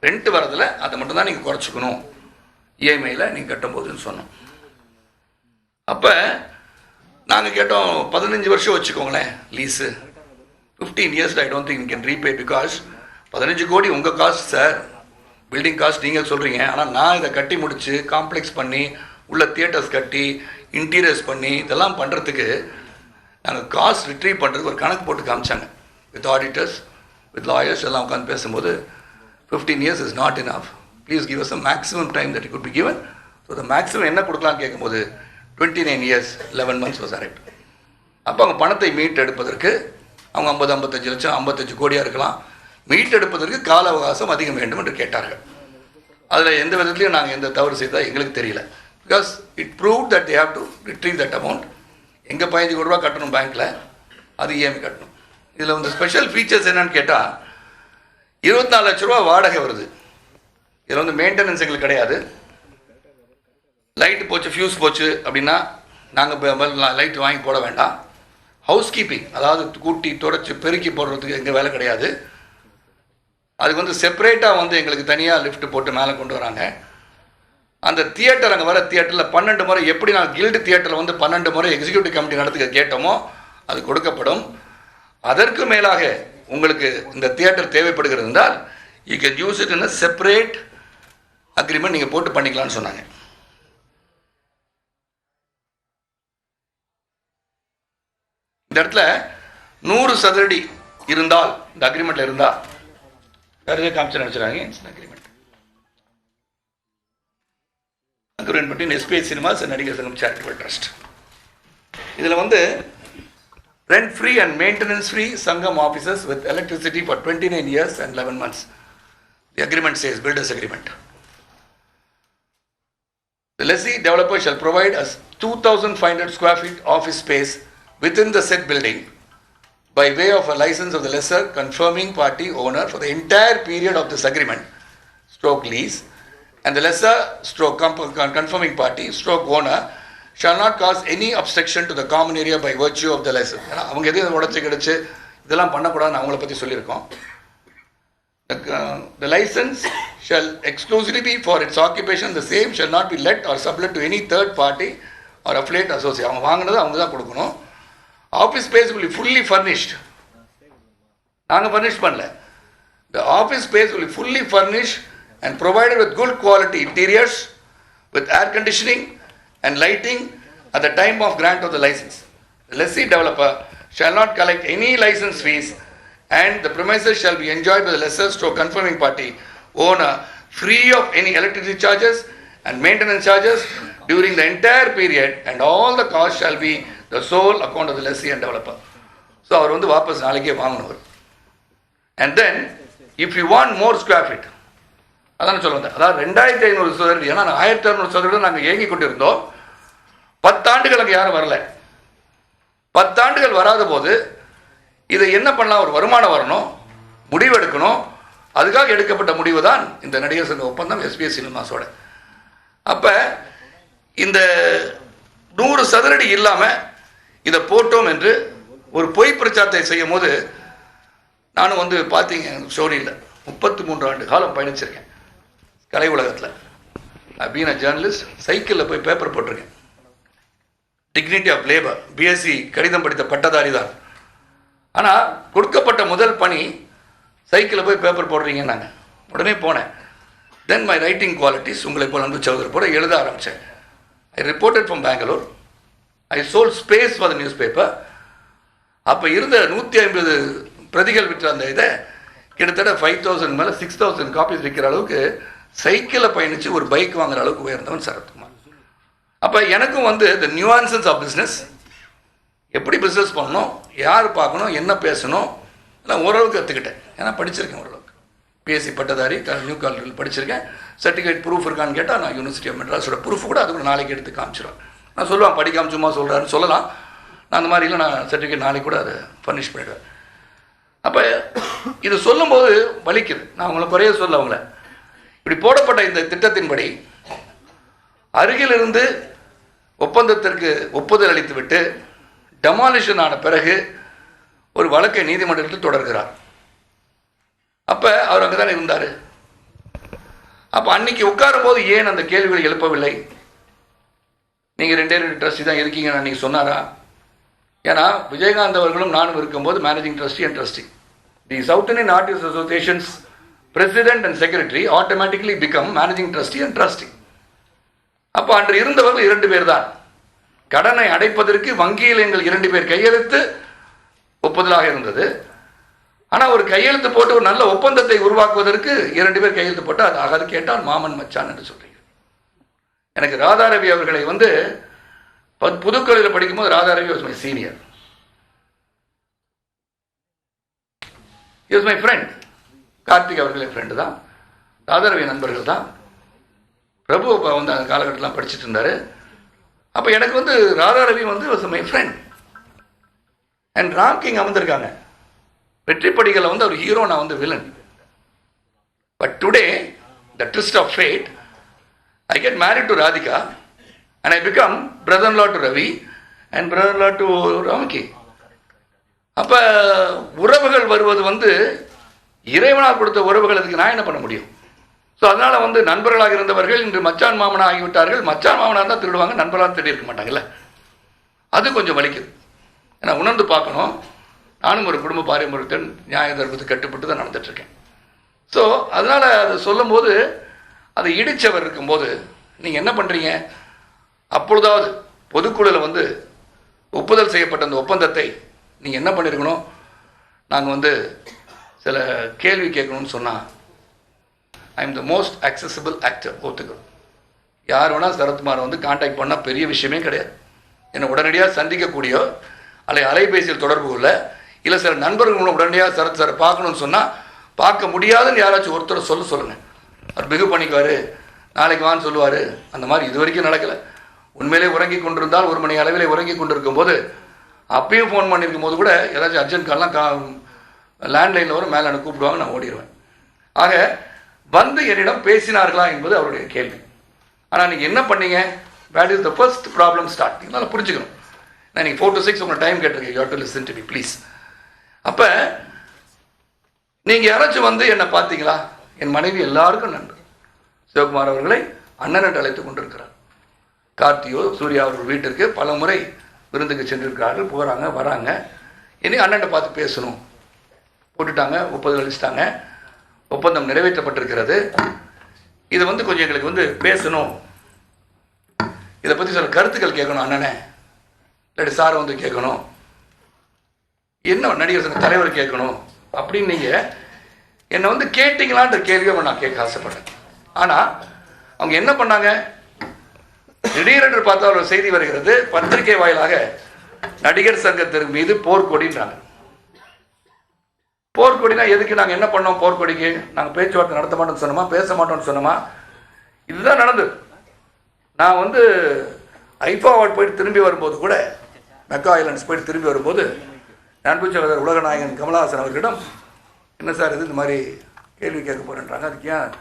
S1: Rent வரதில் அதை மட்டும் தான் நீங்கள் குறைச்சிக்கணும் இஎம்ஐயில் நீங்கள் கட்டும்போதுன்னு சொன்னோம். அப்போ நாங்கள் கேட்டோம் 15 வருஷம் வச்சுக்கோங்களேன் lease, 15 years I don't think you can repay because 15 கோடி உங்கள் காஸ்ட் சார், பில்டிங் காஸ்ட் நீங்கள் சொல்கிறீங்க. ஆனால் நான் இதை கட்டி முடித்து காம்ப்ளெக்ஸ் பண்ணி உள்ள தியேட்டர்ஸ் கட்டி இன்டீரியர்ஸ் பண்ணி இதெல்லாம் பண்ணுறதுக்கு நாங்கள் காஸ்ட் ரிட்ரீவ் பண்ணுறதுக்கு ஒரு கணக்கு போட்டு காமிச்சாங்க. வித் ஆடிட்டர்ஸ் வித் லாயர்ஸ் எல்லாம் உட்காந்து பேசும்போது 15 years is not enough, please give us a maximum time that it could be given. So the maximum என்ன கொடுக்கலாம்னு கேட்கும்போது 29 years 11 months வாஸ் அரைட். அப்போ அவங்க பணத்தை மீட்டெடுப்பதற்கு அவங்க 50-55 லட்சம் 55 கோடியாக இருக்கலாம், மீட்டெடுப்பதற்கு கால அவகாசம் அதிகம் வேண்டும் என்று கேட்டார்கள். அதில் எந்த விதத்துலையும் நாங்கள் எந்த தவறு செய்தால் எங்களுக்கு தெரியல. Because it prove that they have to retrieve that amount. எங்கே 15 கோடி ரூபா கட்டணும் பேங்க்கில், அது இஎம்ஐ கட்டணும். இதில் வந்து ஸ்பெஷல் ஃபீச்சர்ஸ் என்னன்னு கேட்டால் 24 லட்ச ரூபா வாடகை வருது. இதில் வந்து மெயின்டெனன்ஸ் எங்களுக்கு கிடையாது. லைட்டு போச்சு, ஃபியூஸ் போச்சு அப்படின்னா நாங்கள் லைட் வாங்கி போட வேண்டாம். ஹவுஸ் கீப்பிங், அதாவது கூட்டி தொடச்சி பெருக்கி போடுறதுக்கு எங்கள் வேலை கிடையாது. அதுக்கு வந்து செப்பரேட்டாக வந்து எங்களுக்கு தனியாக லிஃப்ட் போட்டு மேலே கொண்டு வராங்க. அந்த தியேட்டர், அங்கே வர தியேட்டரில் 12 முறை எப்படி நாங்கள் கில்டு தியேட்டரில் வந்து 12 முறை எக்ஸிக்யூட்டிவ் கமிட்டி நடத்துக்க கேட்டோமோ அது கொடுக்கப்படும். அதற்கு மேலாக உங்களுக்கு இந்த தியேட்டர் தேவைப்படுகிறது என்றால் you can use it in a separate agreement நீங்கள் போட்டு பண்ணிக்கலாம்னு சொன்னாங்க. இந்த இடத்துல 100 சதுரடி இருந்தால் இந்த அக்ரிமெண்ட்டில் இருந்தால் வேறு எதாவது காமிச்சு நினச்சிடாங்க. Agreement between SBI cinemas and நடிகர் சங்கம் சேரிட்டபிள் ட்ரஸ்ட். இதில் வந்து rent free and maintenance free சங்கம் officers with electricity for 29 years and 11 months. The agreement says, builders agreement. The lessee developer shall provide us 2,500 square feet office space within the said building by way of a license of the lessor confirming party owner for the entire period of this agreement stroke lease, and the lessor stroke confirming party stroke owner shall not cause any obstruction to the common area by virtue of the lessor. அவங்க எதுவும் உடச்சி கிடச்சி இதெல்லாம் பண்ணக்கூடாதுன்னு அவங்கள பற்றி சொல்லியிருக்கோம். The license shall exclusively be for its occupation. The same shall not be let or sublet to any third party or affiliate associate. அவங்க வாங்கினது அவங்க தான் கொடுக்கணும். Office space will be fully furnished. நாங்கள் furnish பண்ணல. The office space will be fully furnished and provided with good quality interiors with air conditioning and lighting at the time of grant of the license. The lessee developer shall not collect any license fees and the premises shall be enjoyed by the lessor stroke confirming party owner free of any electricity charges and maintenance charges during the entire period, and all the costs shall be the sole account of the lessee and developer. So அவர் வந்து வாபஸ் நாளைக்கே வாங்கணும். And then if you want more square feet, அதான் சொல்ல வந்தேன், அதாவது 2500 சதுரடி, ஏன்னா 1600 சதுரடி நாங்கள் இயங்கி கொண்டிருந்தோம். 10 ஆண்டுகள் அங்கே யாரும் வரல. 10 ஆண்டுகள் வராத போது இதை என்ன பண்ணலாம், ஒரு வருமானம் வரணும், முடிவு எடுக்கணும். அதுக்காக எடுக்கப்பட்ட முடிவு தான் இந்த நடிகர் சங்க ஒப்பந்தம் எஸ்பிஐ சினிமாஸோட. அப்போ இந்த 100 சதுரடி இல்லாமல் இதை போட்டோம் என்று ஒரு பொய் பிரச்சாரத்தை செய்யும் போது நானும் வந்து பார்த்தீங்க ஸ்டோரியில் 33 ஆண்டு காலம் பயணிச்சிருக்கேன் கலை உலகத்தில். பீன் அ ஜேர்னலிஸ்ட், சைக்கிளில் போய் பேப்பர் போட்டிருக்கேன். டிக்னிட்டி ஆஃப் லேபர், பிஎஸ்சி கணிதம் படித்த பட்டதாரி தான். ஆனால் கொடுக்கப்பட்ட முதல் பணி சைக்கிளில் போய் பேப்பர் போடுறீங்கன்னாங்க. உடனே போனேன். தென் மை ரைட்டிங் குவாலிட்டிஸ் உங்களை போல் அன்பு சகோதரர் போல எழுத ஆரம்பித்தேன். I reported from Bangalore. I sold space for the newspaper. அப்போ இருந்த 150 பிரதிகள் விற்ற அந்த இதை கிட்டத்தட்ட 5,000 மேலே 6,000 காப்பீஸ் விற்கிற அளவுக்கு சைக்கிளில் பயணித்து ஒரு பைக் வாங்குற அளவுக்கு உயர்ந்தவன் சரத்குமார். அப்போ எனக்கும் வந்து த நியூஆன்சஸ் ஆஃப் பிஸ்னஸ், எப்படி பிஸ்னஸ் பண்ணணும், யார் பார்க்கணும், என்ன பேசணும், எல்லாம் ஓரளவுக்கு கற்றுக்கிட்டேன். ஏன்னா படிச்சிருக்கேன் ஓரளவுக்கு. பிஎஸ்சி பட்டதாரி, நியூ காலேஜில் படிச்சிருக்கேன். சர்டிஃபிகேட் ப்ரூஃப் இருக்கான்னு கேட்டால் நான் யூனிவர்சிட்டி ஆஃப் மெட்ராஸோட ப்ரூஃப் கூட அது கூட நாளைக்கு எடுத்து காமிச்சிடுவேன். நான் சொல்லுவேன், படிக்காமல் சும்மா சொல்கிறாருன்னு சொல்லலாம். நான் அந்த மாதிரிலாம் நான் சர்டிஃபிகேட் நாளைக்கு கூட அதை ஃபர்னிஷ் பண்ணிவிடுவேன். அப்போ இது சொல்லும்போது வலிக்குது. நான் அவங்கள குறைய சொல்ல, அவங்கள இப்படி போடப்பட்ட இந்த திட்டத்தின்படி அருகிலிருந்து ஒப்பந்தத்திற்கு ஒப்புதல் அளித்து விட்டு டெமாலிஷன் ஆன பிறகு ஒரு வழக்கை நீதிமன்றத்தில் தொடர்கிறார். அப்போ அவர் அங்கே தானே இருந்தார். அப்போ அன்னைக்கு உட்காரும் போது ஏன் அந்த கேள்விகளை எழுப்பவில்லை? நீங்கள் 2 ட்ரஸ்டி தான் இருக்கீங்கன்னு அன்றைக்கி சொன்னாரா? ஏன்னா விஜயகாந்த் அவர்களும் நானும் இருக்கும்போது managing trustee and trustee, the south Indian artist associations president and secretary automatically become managing trustee and trustee. அப்போ அன்று இருந்தவர்கள் 2 பேர் தான். கடனை அடைப்பதற்கு வங்கியில் எங்கள் 2 பேர் கையெழுத்து ஒப்புதலாக இருந்தது. ஆனால் ஒரு கையெழுத்து போட்டு ஒரு நல்ல ஒப்பந்தத்தை உருவாக்குவதற்கு 2 பேர் கையெழுத்து போட்டு அது ஆகாது. கேட்டால் மாமன் மச்சான் என்று சொல்றீங்க. எனக்கு ராதாரவி அவர்களை வந்து புதுக்கோட்டையில் படிக்கும்போது Radharavi was my senior. Is my friend. Karthik அவர்களின் ஃப்ரெண்டு தான், ராதாரவி நண்பர்கள் தான். பிரபு அப்போ வந்து அந்த காலகட்டத்தில் படிச்சுட்டு இருந்தார். அப்போ எனக்கு வந்து ராதாரவி வந்து வாஸ் மை ஃப்ரெண்ட். அண்ட் ராம்கிங் அமர்ந்திருக்காங்க. வெற்றி படிகளை வந்து ஒரு ஹீரோ, நான் வந்து villain. But today the twist of fate, I get married to Radhika and I become brother-in-law to Ravi and brother-in-law to Ramki. அப்போ உறவுகள் வருவது வந்து இறைவனால் கொடுத்த உறவுகள். அதுக்கு நான் என்ன பண்ண முடியும்? ஸோ அதனால் வந்து நண்பர்களாக இருந்தவர்கள் இன்று மச்சான் மாமனாக ஆகிவிட்டார்கள். மச்சான் மாமனாக தான் திருடுவாங்க, நண்பர்களாக தேடி இருக்க மாட்டாங்கல்ல. அது கொஞ்சம் வலிக்குது. ஏன்னா உணர்ந்து பார்க்கணும். நானும் ஒரு குடும்ப பாரம்பரியத்தின் நியாய தர்மத்துக்கு கட்டுப்பட்டு தான் நடந்துட்டுருக்கேன். ஸோ அதனால் அதை சொல்லும்போது அதை இடித்தவர் இருக்கும்போது நீங்கள் என்ன பண்ணுறீங்க? அப்பொழுதாவது பொதுக்குழுவில் வந்து ஒப்புதல் செய்யப்பட்ட அந்த ஒப்பந்தத்தை நீங்கள் என்ன பண்ணியிருக்கணும்? நாங்கள் வந்து சில கேள்வி கேட்கணும்னு சொன்னால், I am the most acceptable actor. ஒத்துக்கிறோம். யார் வேணால் சரத்குமாரை வந்து கான்டாக்ட் பண்ணால் பெரிய விஷயமே கிடையாது. என்னை உடனடியாக சந்திக்கக்கூடிய அலைபேசியில் தொடர்பு கொள்ள, இல்லை சில நண்பர்களும் உடனடியாக சரத் சாரை பார்க்கணும்னு சொன்னால் பார்க்க முடியாதுன்னு யாராச்சும் ஒருத்தர் சொல்லுங்கள். அவர் பிகு பண்ணிக்குவார், நாளைக்கு வான்னு சொல்லுவார். அந்த மாதிரி இது வரைக்கும் நடக்கலை. உண்மையிலே உறங்கி கொண்டிருந்தால் 1 மணி அளவில் உறங்கி கொண்டிருக்கும் போது, அப்பயும் ஃபோன் பண்ணியிருக்கும் போது கூட ஏதாச்சும் அர்ஜென்ட் கால்லாம் லேண்ட்லைனில் வரும், மேலே எனக்கு கூப்பிடுவாங்க, நான் ஓடிடுவேன். ஆக வந்து என்னிடம் பேசினார்களா என்பது அவருடைய கேள்வி. ஆனால் நீங்கள் என்ன பண்ணீங்க? that is the first problem start. நீங்களால் புரிஞ்சுக்கணும். நான் நீங்கள் 4 to 6 உங்களை டைம் கேட்டிருக்கேன். you have to listen to me please. அப்போ நீங்கள் யாராச்சும் வந்து என்னை பார்த்தீங்களா? என் மனைவி எல்லாருக்கும் நன்றி. சிவகுமார் அவர்களை அண்ணன் என்று அழைத்து கொண்டிருக்கிறார். கார்த்தியோ சூர்யா அவர்கள் வீட்டிற்கு பல முறை விருந்துக்கு சென்றிருக்கிறார்கள். போகிறாங்க வராங்க. இனி அண்ணனை பார்த்து பேசணும். போட்டுட்டாங்க, ஒப்புதல் அளிச்சிட்டாங்க, ஒப்பந்தம் நிறைவேற்றப்பட்டிருக்கிறது. இது வந்து கொஞ்சம் எங்களுக்கு வந்து பேசணும், இதை பற்றி சில கருத்துக்கள் கேட்கணும் அண்ணனே, இல்லாட்டி சாரை வந்து கேட்கணும், என்ன நடிகர் சங்க தலைவர் கேட்கணும் அப்படின்னு நீங்கள் என்னை வந்து கேட்டிங்களான்ற கேள்வியை நான் கேட்க ஆசைப்பட்டேன். ஆனால் அவங்க என்ன பண்ணாங்க? திடீரென்று பார்த்தா ஒரு செய்தி வருகிறது, பத்திரிகை வாயிலாக நடிகர் சங்கத்திற்கு மீது போர்க்கொடின்றாங்க. போர்க்கொடினா எதுக்கு? நாங்கள் என்ன பண்ணோம்? போர்க்கொடிக்கு நாங்கள் பேச்சுவார்த்தை நடத்த மாட்டோம்னு சொன்னோமா? பேச மாட்டோம்னு சொன்னோமா? இதுதான் நடந்தது. நான் வந்து ஐஃபா அவார்ட் போயிட்டு திரும்பி வரும்போது கூட, மெக்கா ஐலண்ட்ஸ் போயிட்டு திரும்பி வரும்போது, அன்புச்சகோதரர் உலகநாயகன் கமலஹாசன் அவர்களிடம், என்ன சார் இது இந்த மாதிரி கேள்வி கேட்க போகிறேன்றாங்க, அதுக்கு ஏன்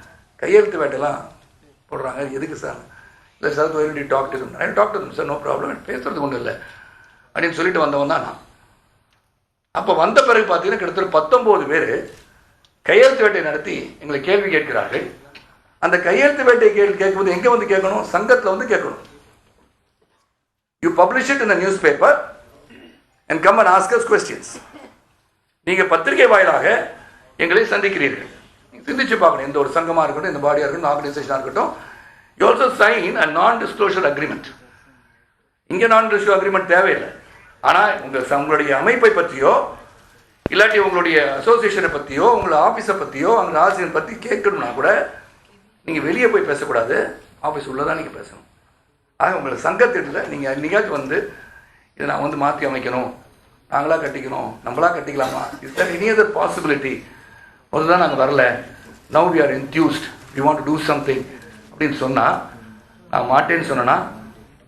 S1: கையெழுத்து வேட்டையெல்லாம் போடுறாங்க, எதுக்கு சார்? இல்லை சார், வேண்டி talk to sir, no problem, பேசுறது ஒன்றும் இல்லை அப்படின்னு சொல்லிட்டு வந்தவன் தான் நான். அப்போ வந்த பிறகு பார்த்தீங்கன்னா கிட்டத்தட்ட 19 பேர் கையெழுத்து வேட்டை நடத்தி எங்களை கேள்வி கேட்கிறார்கள். அந்த கையெழுத்து வேட்டை கேள்வி கேட்கும்போது எங்கே வந்து கேட்கணும்? சங்கத்தில் வந்து கேட்கணும். You publish it in the news paper and come and ask as questions. நீங்கள் பத்திரிகை வாயிலாக எங்களை சந்திக்கிறீர்கள், சிந்திச்சு பார்க்கணும். எந்த ஒரு சங்கமாக இருக்கட்டும், இந்த பாடியாக இருக்கட்டும், ஆர்கனைசேஷனாக இருக்கட்டும், யூ ஆல்சோ சைன் அ நான் டிஸ்க்ளோஷர் அக்ரிமெண்ட். இங்கே நான் டிஸ்க்ளோஷர் அக்ரிமெண்ட் தேவையில்லை. ஆனால் உங்களுடைய அமைப்பை பற்றியோ இல்லாட்டி உங்களுடைய அசோசியேஷனை பற்றியோ உங்களை ஆஃபீஸை பற்றியோ அங்கே ஆசிரியர் பற்றி கேட்கணும்னா கூட நீங்கள் வெளியே போய் பேசக்கூடாது, ஆஃபீஸ் உள்ளே தான் நீங்கள் பேசணும். ஆக உங்களுக்கு சங்கத்திட்டத்தில் நீங்கள் என்னைக்காச்சும் வந்து இதை நான் வந்து மாற்றி அமைக்கணும், நாங்களாக கட்டிக்கணும், நம்மளாக கட்டிக்கலாமா, is there any other possibility, முதல்ல தான் நாங்கள் வரல, now we are enthused, we want to do something அப்படின்னு சொன்னால், நான் மாட்டேன்னு சொன்னேன்னா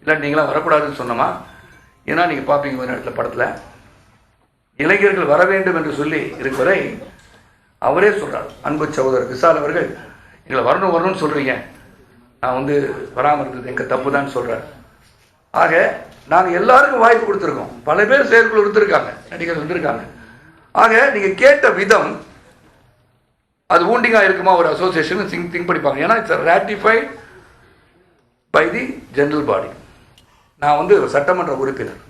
S1: இல்லை நீங்களாம் வரக்கூடாதுன்னு சொன்னோமா? ஏன்னா நீங்கள் பார்ப்பீங்க ஒரு இடத்துல படத்தில் இளைஞர்கள் வர வேண்டும் என்று சொல்லி இருக்கிறவரை அவரே சொல்கிறார். அன்பு சகோதரர் விசால் அவர்கள் எங்களை வரணும் வரணும்னு சொல்கிறீங்க, நான் வந்து வராமல் இருந்தது எங்கள் தப்பு தான் சொல்கிறார். ஆக நாங்கள் எல்லாருக்கும் வாய்ப்பு கொடுத்துருக்கோம், பல பேர் செயற்குழு இருந்திருக்காங்க, நடிகர்கள் இருந்திருக்காங்க. ஆக நீங்கள் கேட்ட விதம் அது ஊண்டிங்காக இருக்குமா ஒரு அசோசியேஷன் திங்க் படிப்பாங்க. ஏன்னா it's ratified by the general body. நான் வந்து சட்டமன்ற உறுப்பினர்,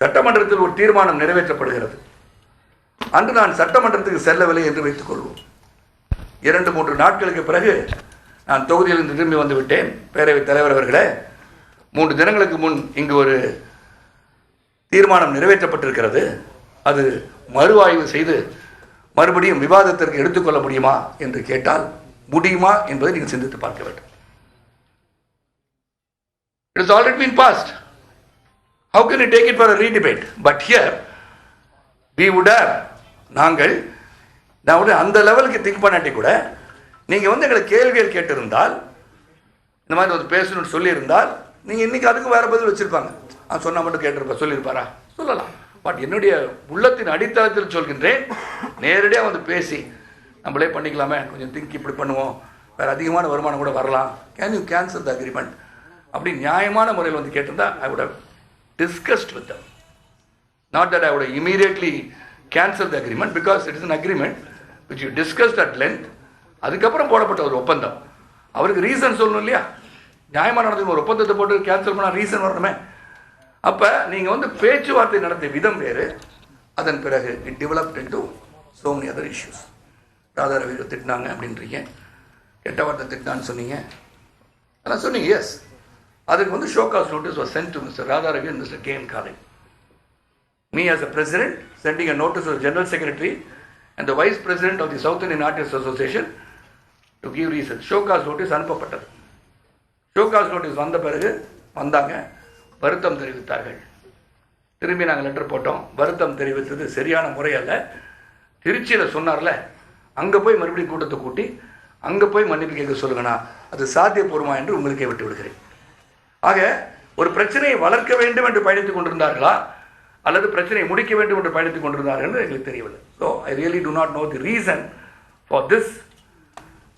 S1: சட்டமன்றத்தில் ஒரு தீர்மானம் நிறைவேற்றப்படுகிறது. அன்று நான் சட்டமன்றத்துக்கு செல்லவில்லை என்று வைத்துக் கொள்வோம். 2-3 நாட்களுக்கு பிறகு நான் தொகுதியிலிருந்து திரும்பி வந்து விட்டேன். பேரவைத் தலைவர் அவர்களே, 3 தினங்களுக்கு முன் இங்கு ஒரு தீர்மானம் நிறைவேற்றப்பட்டிருக்கிறது, அது மறுஆய்வு செய்து மறுபடியும் விவாதத்திற்கு எடுத்துக்கொள்ள முடியுமா என்று கேட்டால் முடியுமா என்பதை நீங்கள் சிந்தித்து பார்க்க வேண்டும். It has already been passed. How can you take it for a re-debate? But here, we would have, நாங்கள் அந்த லெவலுக்கு திங்க் பண்ணாட்டி கூட நீங்கள் வந்து எங்களை கேள்விகள் கேட்டிருந்தால், இந்த மாதிரி வந்து பேசணும்னு சொல்லியிருந்தால், நீங்கள் இன்றைக்கி அதுக்கு வேறு பதில் வச்சுருப்பாங்க. சொன்னால் மட்டும் கேட்டிருப்பா, சொல்லியிருப்பாரா, சொல்லலாம். பட் என்னுடைய உள்ளத்தின் அடித்தளத்தில் சொல்கின்றேன், நேரடியாக வந்து பேசி நம்மளே பண்ணிக்கலாமே, கொஞ்சம் திங்க் இப்படி பண்ணுவோம், வேறு அதிகமான வருமானம் கூட வரலாம், can you cancel the agreement அப்படி நியாயமான முறையில் வந்து கேட்டிருந்தா ஐ would have discussed with them. Not that I would have immediately canceled the agreement, because it is an agreement which you discussed at length. அதுக்கப்புறம் போடப்பட்ட ஒரு ஒப்பந்தம், அவருக்கு ரீசன் சொல்லணும் இல்லையா? நியாயமான நடந்த ஒரு ஒப்பந்தத்தை போட்டு கேன்சல் பண்ணால் ரீசன் வரணுமே. அப்போ நீங்கள் வந்து பேச்சுவார்த்தை நடத்திய விதம் வேறு. அதன் பிறகு it developed into so many other issues. Radha Ravi திட்டினாங்க அப்படின்றீங்க, கெட்ட வார்த்தை திட்டினான்னு சொன்னீங்க, ஆனால் சொன்னீங்க எஸ். அதுக்கு வந்து show cause notice was sent to Mr. Radha Ravi and Mr. K.N. Kale. Me as a president sending a notice to the General Secretary and the Vice President of the South Indian Artists Association to give reasons. Show cause notice அனுப்பப்பட்டது. Show cause notice வந்த பிறகு வந்தாங்க, வருத்தம் தெரிவித்தார்கள். திரும்பி நாங்கள் letter போட்டோம். வருத்தம் தெரிவித்தது சரியான முறை அல்ல. திருச்சியில் சொன்னார்ல, அங்கே போய் மறுபடியும் கூட்டத்தை கூட்டி அங்கே போய் மன்னிப்பு கேட்க சொல்லுங்கண்ணா, அது சாத்தியபூர்வமா என்று உங்களுக்கே விட்டு விடுகிறேன். ஆக ஒரு பிரச்சனையை வளர்க்க வேண்டும் என்று பயணித்துக் கொண்டிருந்தார்களா அல்லது பிரச்சனையை முடிக்க வேண்டும் என்று பயணித்துக் கொண்டிருந்தார்கள் என்று எங்களுக்கு தெரியவில்லை. So I really to not know the reason for this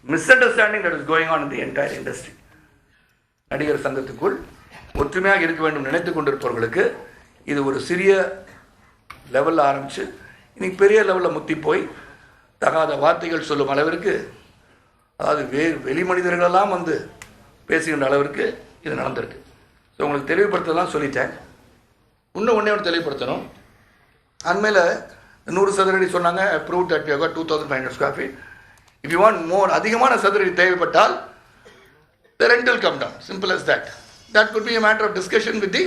S1: misunderstanding that is going on in the entire industry. நடிகர் சங்கத்துக்குள் ஒற்றுமையாக இருக்க வேண்டும் நினைத்துக் கொண்டிருப்பவர்களுக்கு இது ஒரு சிறிய லெவலில் ஆரம்பித்து இன்னைக்கு பெரிய லெவலில் முத்தி போய் தகாத வார்த்தைகள் சொல்லும் அளவிற்கு, அதாவது வெளி மனிதர்களெல்லாம் வந்து பேசுகின்ற அளவிற்கு இது நடந்திருக்கு. ஸோ உங்களுக்கு தெளிவுபடுத்தலாம் சொல்லிட்டேன். இன்னும் ஒன்றே ஒன்று தெளிவுபடுத்தணும். அண்மையில் 100 சதுரடி சொன்னாங்க, prove that you got 2500 square feet. If you want more, அதிகமான சதுரடி தேவைப்பட்டால் the rent will come down, simple as that. That could be a matter of discussion with the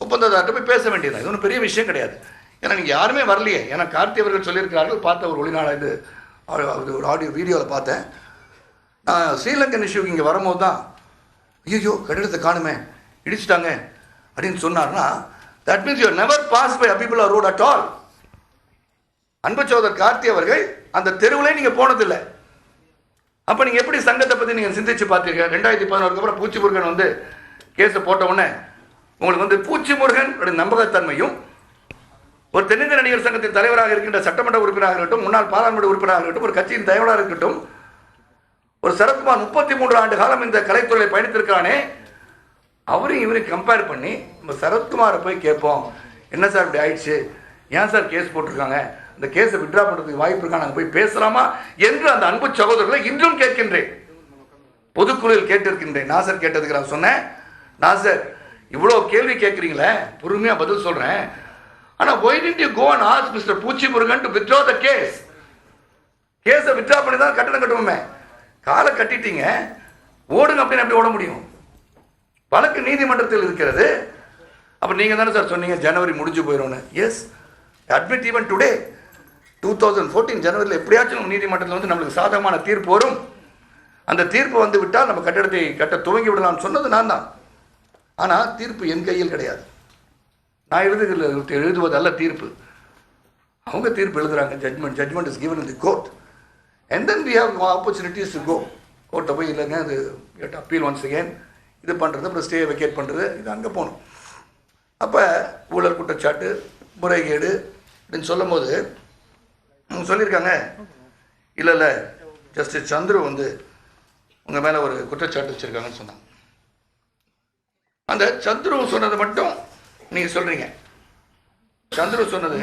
S1: ஒப்பந்ததார்ட்ட போய் பேச வேண்டியது. இது ஒன்றும் பெரிய விஷயம் கிடையாது. ஏன்னா நீங்கள் யாருமே வரலையே. ஏன்னா கார்த்தி அவர்கள் சொல்லியிருக்கிறார்கள், பார்த்த ஒரு ஒளிநாள் இது ஒரு ஆடியோ வீடியோவில் பார்த்தேன். நான் ஸ்ரீலங்கன் இஷ்யூக்கு இங்கே வரும்போது தான் ஐயோ கட்டிடத்தை காணுமே இடிச்சிட்டாங்க அப்படின்னு சொன்னார்னா, that means you never pass by Habibullah road at all. அன்பு சகோதரர் கார்த்தி அவர்கள் அந்த தெருவிலே நீங்கள் போனதில்லை. அப்போ நீங்கள் எப்படி சங்கத்தை பற்றி நீங்கள் சிந்திச்சு பார்த்தீங்க? 2011 அப்புறம் பூச்சி முருகன் வந்து கேஸை போட்ட உடனே உங்களுக்கு வந்து பூச்சி முருகன் நம்பகத்தன்மையும், ஒரு தென்னிந்திய நடிகர் சங்கத்தின் தலைவராக இருக்கின்ற சட்டமன்ற உறுப்பினராக இருக்கட்டும், முன்னாள் பாராளுமன்ற உறுப்பினராக இருக்கட்டும், ஒரு கட்சியின் தலைவராக இருக்கட்டும், ஒரு சரத்குமார் 33 ஆண்டு காலம் இந்த கலைத்துறையில் பயணித்திருக்கானே, அவரையும் இவரையும் கம்பேர் பண்ணி நம்ம சரத்குமாரை போய் கேட்போம், என்ன சார் இப்படி ஆயிடுச்சு, ஏன் சார் கேஸ் போட்டிருக்காங்க, அந்த கேஸை விட்ரா பண்ணுறதுக்கு வாய்ப்பு இருக்கா, நாங்கள் போய் பேசலாமா என்று அந்த அன்பு சகோதரர்களை இன்றும் கேட்கின்றேன். பொதுக்குழுவில் கேட்டிருக்கின்றேன். நாசர் கேட்டதுக்கு நான் சொன்னேன், நாசர் இவ்வளோ கேள்வி கேட்குறீங்களே, பொறுமையாக பதில் சொல்கிறேன், ஆனால் why didn't you go and ask Mr. பூச்சி Murugan to withdraw the case? கேஸை வித்ரா பண்ணி தான் கட்டணம் கட்டுவோமே. காலை கட்டிட்டீங்க, ஓடுங்க அப்படின்னு எப்படி ஓட முடியும்? வழக்கு நீதிமன்றத்தில் இருக்கிறது. அப்போ நீங்கள் தானே சார் சொன்னீங்க ஜனவரி முடிஞ்சு போயிடும்னு. எஸ், அட்மிட் ஈவன் டுடே 2014 ஜனவரியில் எப்படியாச்சும் நீதிமன்றத்தில் வந்து நம்மளுக்கு சாதகமான தீர்ப்பு வரும். அந்த தீர்ப்பு வந்து விட்டால் நம்ம கட்டடத்தை கட்ட துவங்கி விடலாம் சொன்னது நான் தான். ஆனால் தீர்ப்பு என் கையில் கிடையாது. நான் எழுதுவது அல்ல தீர்ப்பு. அவங்க தீர்ப்பு எழுதுறாங்க. Judgment is given in the court and then we have opportunities to go. கோர்ட்டை போய் இல்லைங்க அது அப்பீல் ஒன்ஸ் அகேன் இது பண்ணுறது, அப்புறம் ஸ்டே வெக்கேட் பண்ணுறது, இது அங்கே போகணும். அப்போ ஊழல் குற்றச்சாட்டு முறைகேடு அப்படின்னு சொல்லும் போது அவங்க சொல்லியிருக்காங்க, இல்லை ஜஸ்டிஸ் சந்துரு வந்து உங்கள் மேலே ஒரு குற்றச்சாட்டு வச்சுருக்காங்கன்னு சொன்னாங்க. அந்த சந்துரு சொன்னது மட்டும் நீங்கள் சொல்கிறீங்க. சந்துரு சொன்னது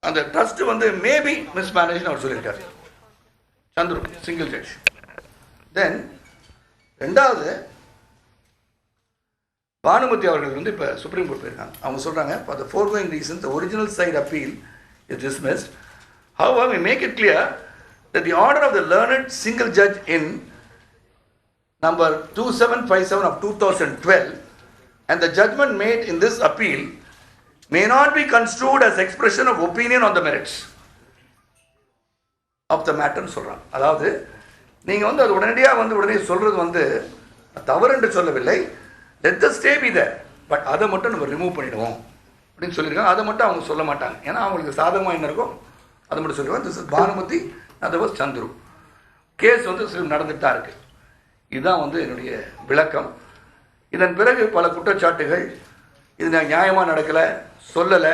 S1: அந்த ட்ரஸ்ட் வந்து மேபி மிஸ்மேனேஜ் அவர் சொல்லியிருக்காரு. Chandru single judge. தென் ரெண்டாவது பானுமதி அவர்கள் வந்து இப்போ சுப்ரீம் கோர்ட் போயிருக்காங்க. அவங்க சொல்கிறாங்க, for the foregoing reason the original side appeal is dismissed. However, we make it clear that the order of the learned single judge in number 2757 of 2012 and the judgment made in this appeal may not be construed as expression of opinion on the merits of the matter சொல்றாங்க. அதாவது நீங்கள் வந்து அது உடனே சொல்கிறது வந்து தவறு என்று சொல்லவில்லை. let the stay be there, but அதை மட்டும் நம்ம ரிமூவ் பண்ணிடுவோம் அப்படின்னு சொல்லியிருக்காங்க. அதை மட்டும் அவங்க சொல்ல மாட்டாங்க. ஏன்னா அவங்களுக்கு சாதகமாக என்ன இருக்கும் அதை மட்டும் சொல்லுவாங்க. This is Bhanumathi, otherwise Chandru. Case வந்து நடந்துட்டு தான் இருக்கு. இதுதான் வந்து என்னுடைய விளக்கம். இதன் பிறகு பல குற்றச்சாட்டுகள், இது நியாயமாக நடக்கலை, சொல்லலை.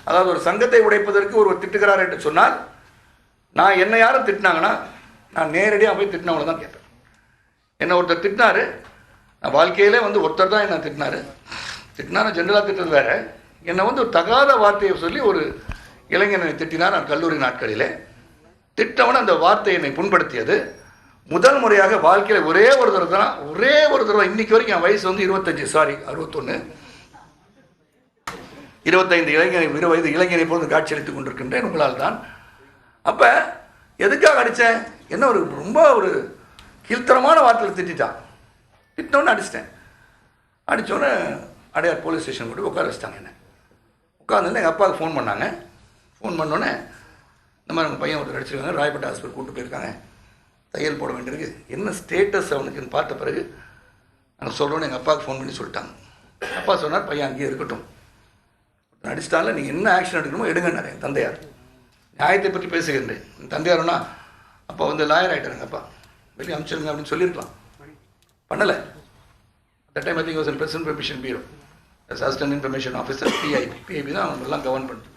S1: அதாவது ஒரு சங்கத்தை உடைப்பதற்கு ஒருவர் திட்டுகிறார் என்று சொன்னால், நான் என்ன யாரும் திட்டினாங்கன்னா நான் நேரடியாக போய் திட்டினவங்கள தான் கேட்பேன். என்னை ஒருத்தர் திட்டினாரு, நான் வாழ்க்கையிலே வந்து ஒருத்தர் தான் என்ன திட்டினாரு. ஜென்ரலாக திட்டுறது வேற. என்னை வந்து ஒரு தகாத வார்த்தையை சொல்லி ஒரு இளைஞனை திட்டினார். நான் கல்லூரி நாட்களிலே திட்டவன அந்த வார்த்தை என்னை புண்படுத்தியது. முதல் முறையாக வாழ்க்கையில் ஒரே ஒரு தடவை இன்னைக்கு வரைக்கும் என் வயசு வந்து 61 25 வயது இளைஞனை போது காட்சியளித்துக் கொண்டிருக்கின்றேன் உங்களால் தான். அப்போ எதுக்காக அடித்தேன்? என்ன ஒரு ரொம்ப ஒரு கீழ்த்தரமான வார்த்தையில் திட்டோன்னு அடிச்சிட்டேன். அடித்தோன்னே அடையார் போலீஸ் ஸ்டேஷன் கூட உட்கார வச்சிட்டாங்க. என்ன உட்காந்துன்னு எங்கள் அப்பாவுக்கு ஃபோன் பண்ணாங்க. ஃபோன் பண்ணோன்னே இந்த மாதிரி உங்கள் பையன் ஒருத்தர் அடிச்சிருக்காங்க, ராயப்பேட்டை ஹாஸ்பிட்டல் கூப்பிட்டு போயிருக்காங்க, தையல் போட வேண்டியிருக்கு, என்ன ஸ்டேட்டஸ் அவனுக்குன்னு பார்த்த பிறகு நாங்கள் சொல்கிறோன்னு எங்கள் அப்பாவுக்கு ஃபோன் பண்ணி சொல்லிட்டாங்க. அப்பா சொன்னார், பையன் அங்கேயே இருக்கட்டும், அடிச்சிட்டால நீங்கள் என்ன ஆக்ஷன் எடுக்கணுமோ எடுங்கன்னாரு என் தந்தையார். நியாயத்தை பற்றி பேசுகின்றேன். என் தந்தையாருன்னா அப்போ வந்து லாயர் ஆகிட்டாருங்க. அப்பா வெளியே அனுப்பிச்சிருங்க அப்படின்னு சொல்லியிருக்கலாம், பண்ணலை. At time I think was in president permission bureau assistant information officer, PIB தான் அவங்க எல்லாம் கவர்ன் பண்ணுது.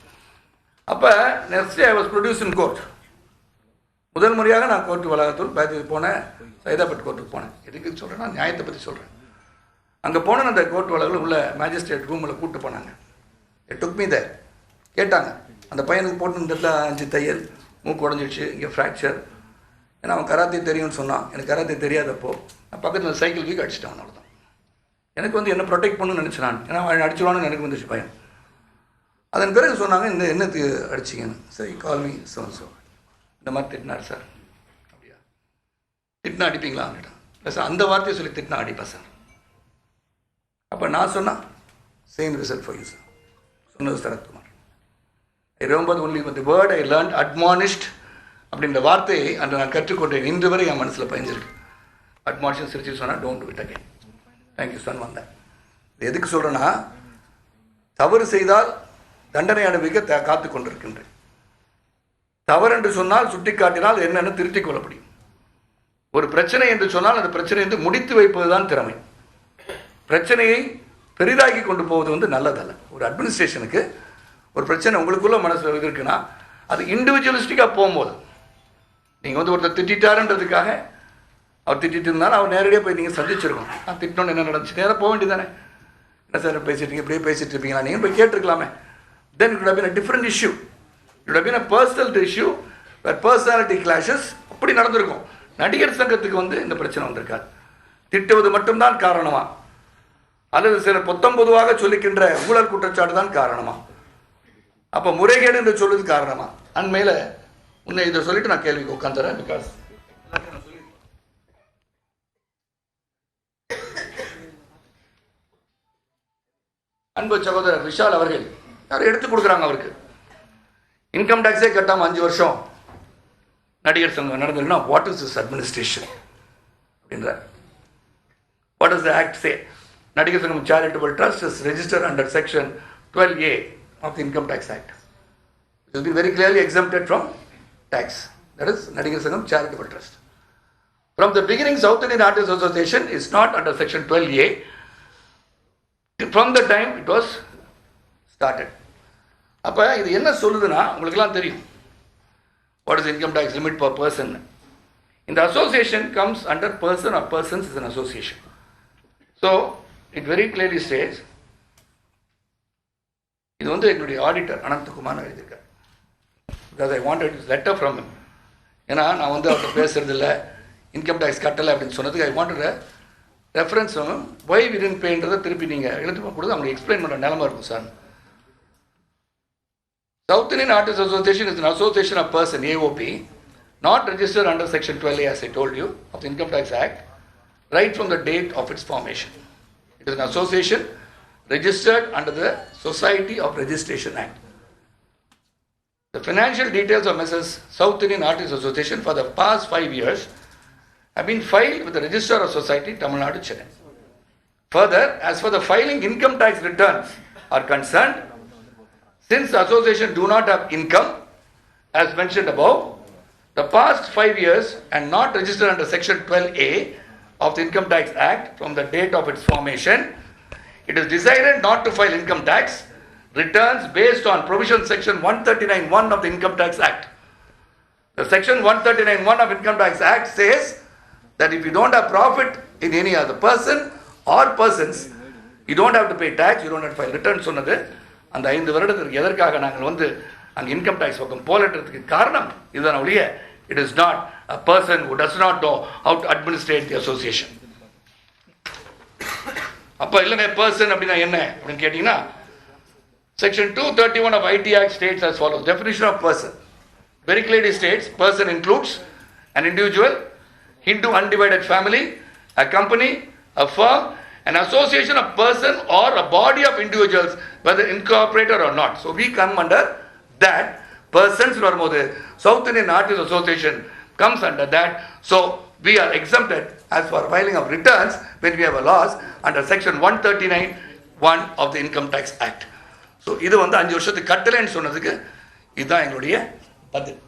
S1: அப்போ next day I was produce in court. முதல் முறையாக நான் கோர்ட்டு வளாகத்தூர் பேத்துக்கு போனேன், சைதாபேட் கோர்ட்டுக்கு போனேன். எதுக்கு சொல்கிறேன்னா நியாயத்தை பற்றி சொல்கிறேன். அங்கே போனேன், அந்த கோர்ட் வளாகத்தில் உள்ள மேஜிஸ்ட்ரேட் ரூமில் கூப்பிட்டு போனாங்க. Took me there. கேட்டாங்க, அந்த பையனுக்கு போட்டு இந்த இடத்துல 5 தையல், மூக்கு உடஞ்சிடுச்சு, இங்கே ஃப்ராக்சர். ஏன்னா அவன் கராத்தே தெரியும்னு சொன்னான். எனக்கு கராத்தே தெரியாதப்போ நான் பக்கத்தில் சைக்கிள் வீக் அடிச்சிட்டேன். அவ்வளோதான். எனக்கு வந்து என்ன ப்ரொடெக்ட் பண்ணணும்னு நினச்சினான். ஏன்னா அவன் அடிச்சுவான்னு எனக்கு வந்துச்சு பயம். அதன் பிறகு சொன்னாங்க, இந்த என்னத்துக்கு அடிச்சிங்கன்னு. சரி, கால் மீ ஸோ இந்த மாதிரி திட்டினார் சார். அப்படியா, திட்டினா அடிப்பீங்களா? இல்லை சார், அந்த வார்த்தையை சொல்லி திட்டினா அடிப்பேன் சார். அப்போ நான் சொன்னேன், same result for you sir. சொன்னது Sarathkumar. I remember only the word I learnt admonished அப்படின்ற வார்த்தையை அன்று நான் கற்றுக்கொண்டேன். இன்று வரை என் மனசில் பயஞ்சிருக்கு. அட்மானிஷன் சிரிச்சு சொன்னால் don't to it again. Thank you sir வந்தேன். இது எதுக்கு சொல்கிறேன்னா, தவறு செய்தால் தண்டனை அனுபவிக்க காத்து கொண்டிருக்கின்றேன். தவறு என்று சொன்னால் சுட்டி காட்டினால் என்னென்னு திருத்திக் கொள்ள முடியும். ஒரு பிரச்சனை என்று சொன்னால் அந்த பிரச்சனை வந்து முடித்து வைப்பது தான் திறமை. பிரச்சனையை பெரிதாக்கி கொண்டு போவது வந்து நல்லதல்ல. ஒரு அட்மினிஸ்ட்ரேஷனுக்கு ஒரு பிரச்சனை உங்களுக்குள்ள மனசில் இருக்குன்னா அது இண்டிவிஜுவலிஸ்டிக்காக போகும்போது, நீங்கள் வந்து ஒருத்தர் திட்டாருன்றதுக்காக அவர் திட்டிட்டு இருந்தாலும் அவர் நேரடியாக போய் நீங்கள் சந்திச்சிருக்கோம். நான் திட்டணும்னு என்ன நடந்துச்சு, நேராக போக வேண்டியதானே. என்ன சார் பேசிட்டு இப்படியே பேசிட்டு இருப்பீங்களா, நீங்கள் போய் கேட்டிருக்கலாமே. Then it would have been a different issue. It would have been a personal issue where personality clashes. அப்படி நடந்திருக்கும். நடிகர் சங்கத்துக்கு வந்து இந்த பிரச்சனை வந்திருக்காது. திட்டுவது மட்டும்தான் காரணமா, அல்லது சில பொத்தம் பொதுவாக சொல்லிக்கின்ற ஊழல் குற்றச்சாட்டு தான் காரணமா? அப்போ முறைகேடு என்று சொல்வது காரணமா? அண்மையில் உன்னை இதை சொல்லிட்டு நான் கேள்விக்கு உட்காந்துறேன். பிகாஸ் அன்பு சகோதரர் விஷால் அவர்கள் யாரும் எடுத்து கொடுக்குறாங்க, அவருக்கு இன்கம் டேக்ஸே கட்டாமல் 5 வருஷம் நடிகர் சங்கம் நடந்ததுன்னா வாட் இஸ் திஸ் அட்மினிஸ்ட்ரேஷன் அப்படின்ற வாட் இஸ் த ஆக்ட் சே? நடிகர் சங்கம் charitable trust is registered under section 12A of the Income Tax Act. It will be very clearly exempted from tax. That is Nadigar Sangam Charitable Trust. From the beginning, South Indian Artists Association is not under section 12A from the time it was started. அப்போ இது என்ன சொல்லுதுன்னா உங்களுக்கெல்லாம் தெரியும் what is the income tax limit per person. In the association comes under person or persons is an association. So it very clearly states, இது வந்து என்னுடைய auditor Ananthakumar எழுதியிருக்கார். Because I wanted letter from him. ஏன்னா நான் வந்து அவர்கிட்ட பேசுறது இல்லை, இன்கம் டேக்ஸ் கட்டலை அப்படின்னு சொன்னதுக்கு I wanted reference why we didn't பேன்றதை திருப்பி நீங்கள் எழுத்து கொடுத்து அவங்களுக்கு எக்ஸ்பிளைன் பண்ணுற நிலமை இருக்கும் sir. South Indian Artists Association is an association of person, AOP, not registered under section 12A as I told you of the Income Tax Act, right from the date of its formation. It is an association registered under the Society of Registration Act. The financial details of Mrs. South Indian Artists Association for the past 5 years have been filed with the Register of Society, Tamil Nadu, Chennai. Further, as for the filing income tax returns are concerned, since the association do not have income, as mentioned above, the past 5 years and not registered under section 12A of the Income Tax Act from the date of its formation, it is decided not to file income tax returns based on provision section 139(1) of the Income Tax Act. The section 139(1) of Income Tax Act says that if you don't have profit in any other person or persons, you don't have to pay tax, you don't have to file returns. சொன்னது அந்த 5 வருடத்திற்கு எதற்காக நாங்கள் வந்து அங்கே income tax பக்கம் போலட்டுறதுக்கு காரணம் இதுதான் ஒழிய it is not a person who does not know how to administrate the association. அப்போ இல்லைங்க பர்சன் அப்படின்னா என்ன அப்படின்னு கேட்டிங்கன்னா section 231 of IT Act states as follows. Definition of person very clearly states person includes an individual, into undivided family, a company, a firm, an association of person or a body of individuals, whether incorporated or not. So we come under that. Persons வரும்போது South Indian Artists Association comes under that. So we are exempted as for filing of returns when we have a loss under section 139(1) of the Income Tax Act. So இது வந்து 5 வருஷத்துக்கு கட்டலைன்னு சொன்னதுக்கு இதுதான் எங்களுடைய பதில்.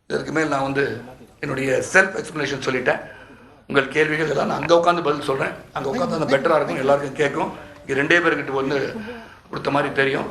S1: இதற்கு மேல் நான் வந்து என்னுடைய செல்ஃப் எக்ஸ்பிளனேஷன் சொல்லிட்டேன். உங்கள் கேள்விகள் எல்லாம் நான் அங்கே உட்காந்து பதில் சொல்கிறேன். அங்கே உட்காந்து அந்த பெட்டராக இருக்கும், எல்லாருக்கும் கேட்கும். இங்கே 2 பேர்கிட்ட வந்து கொடுத்த மாதிரி தெரியும்.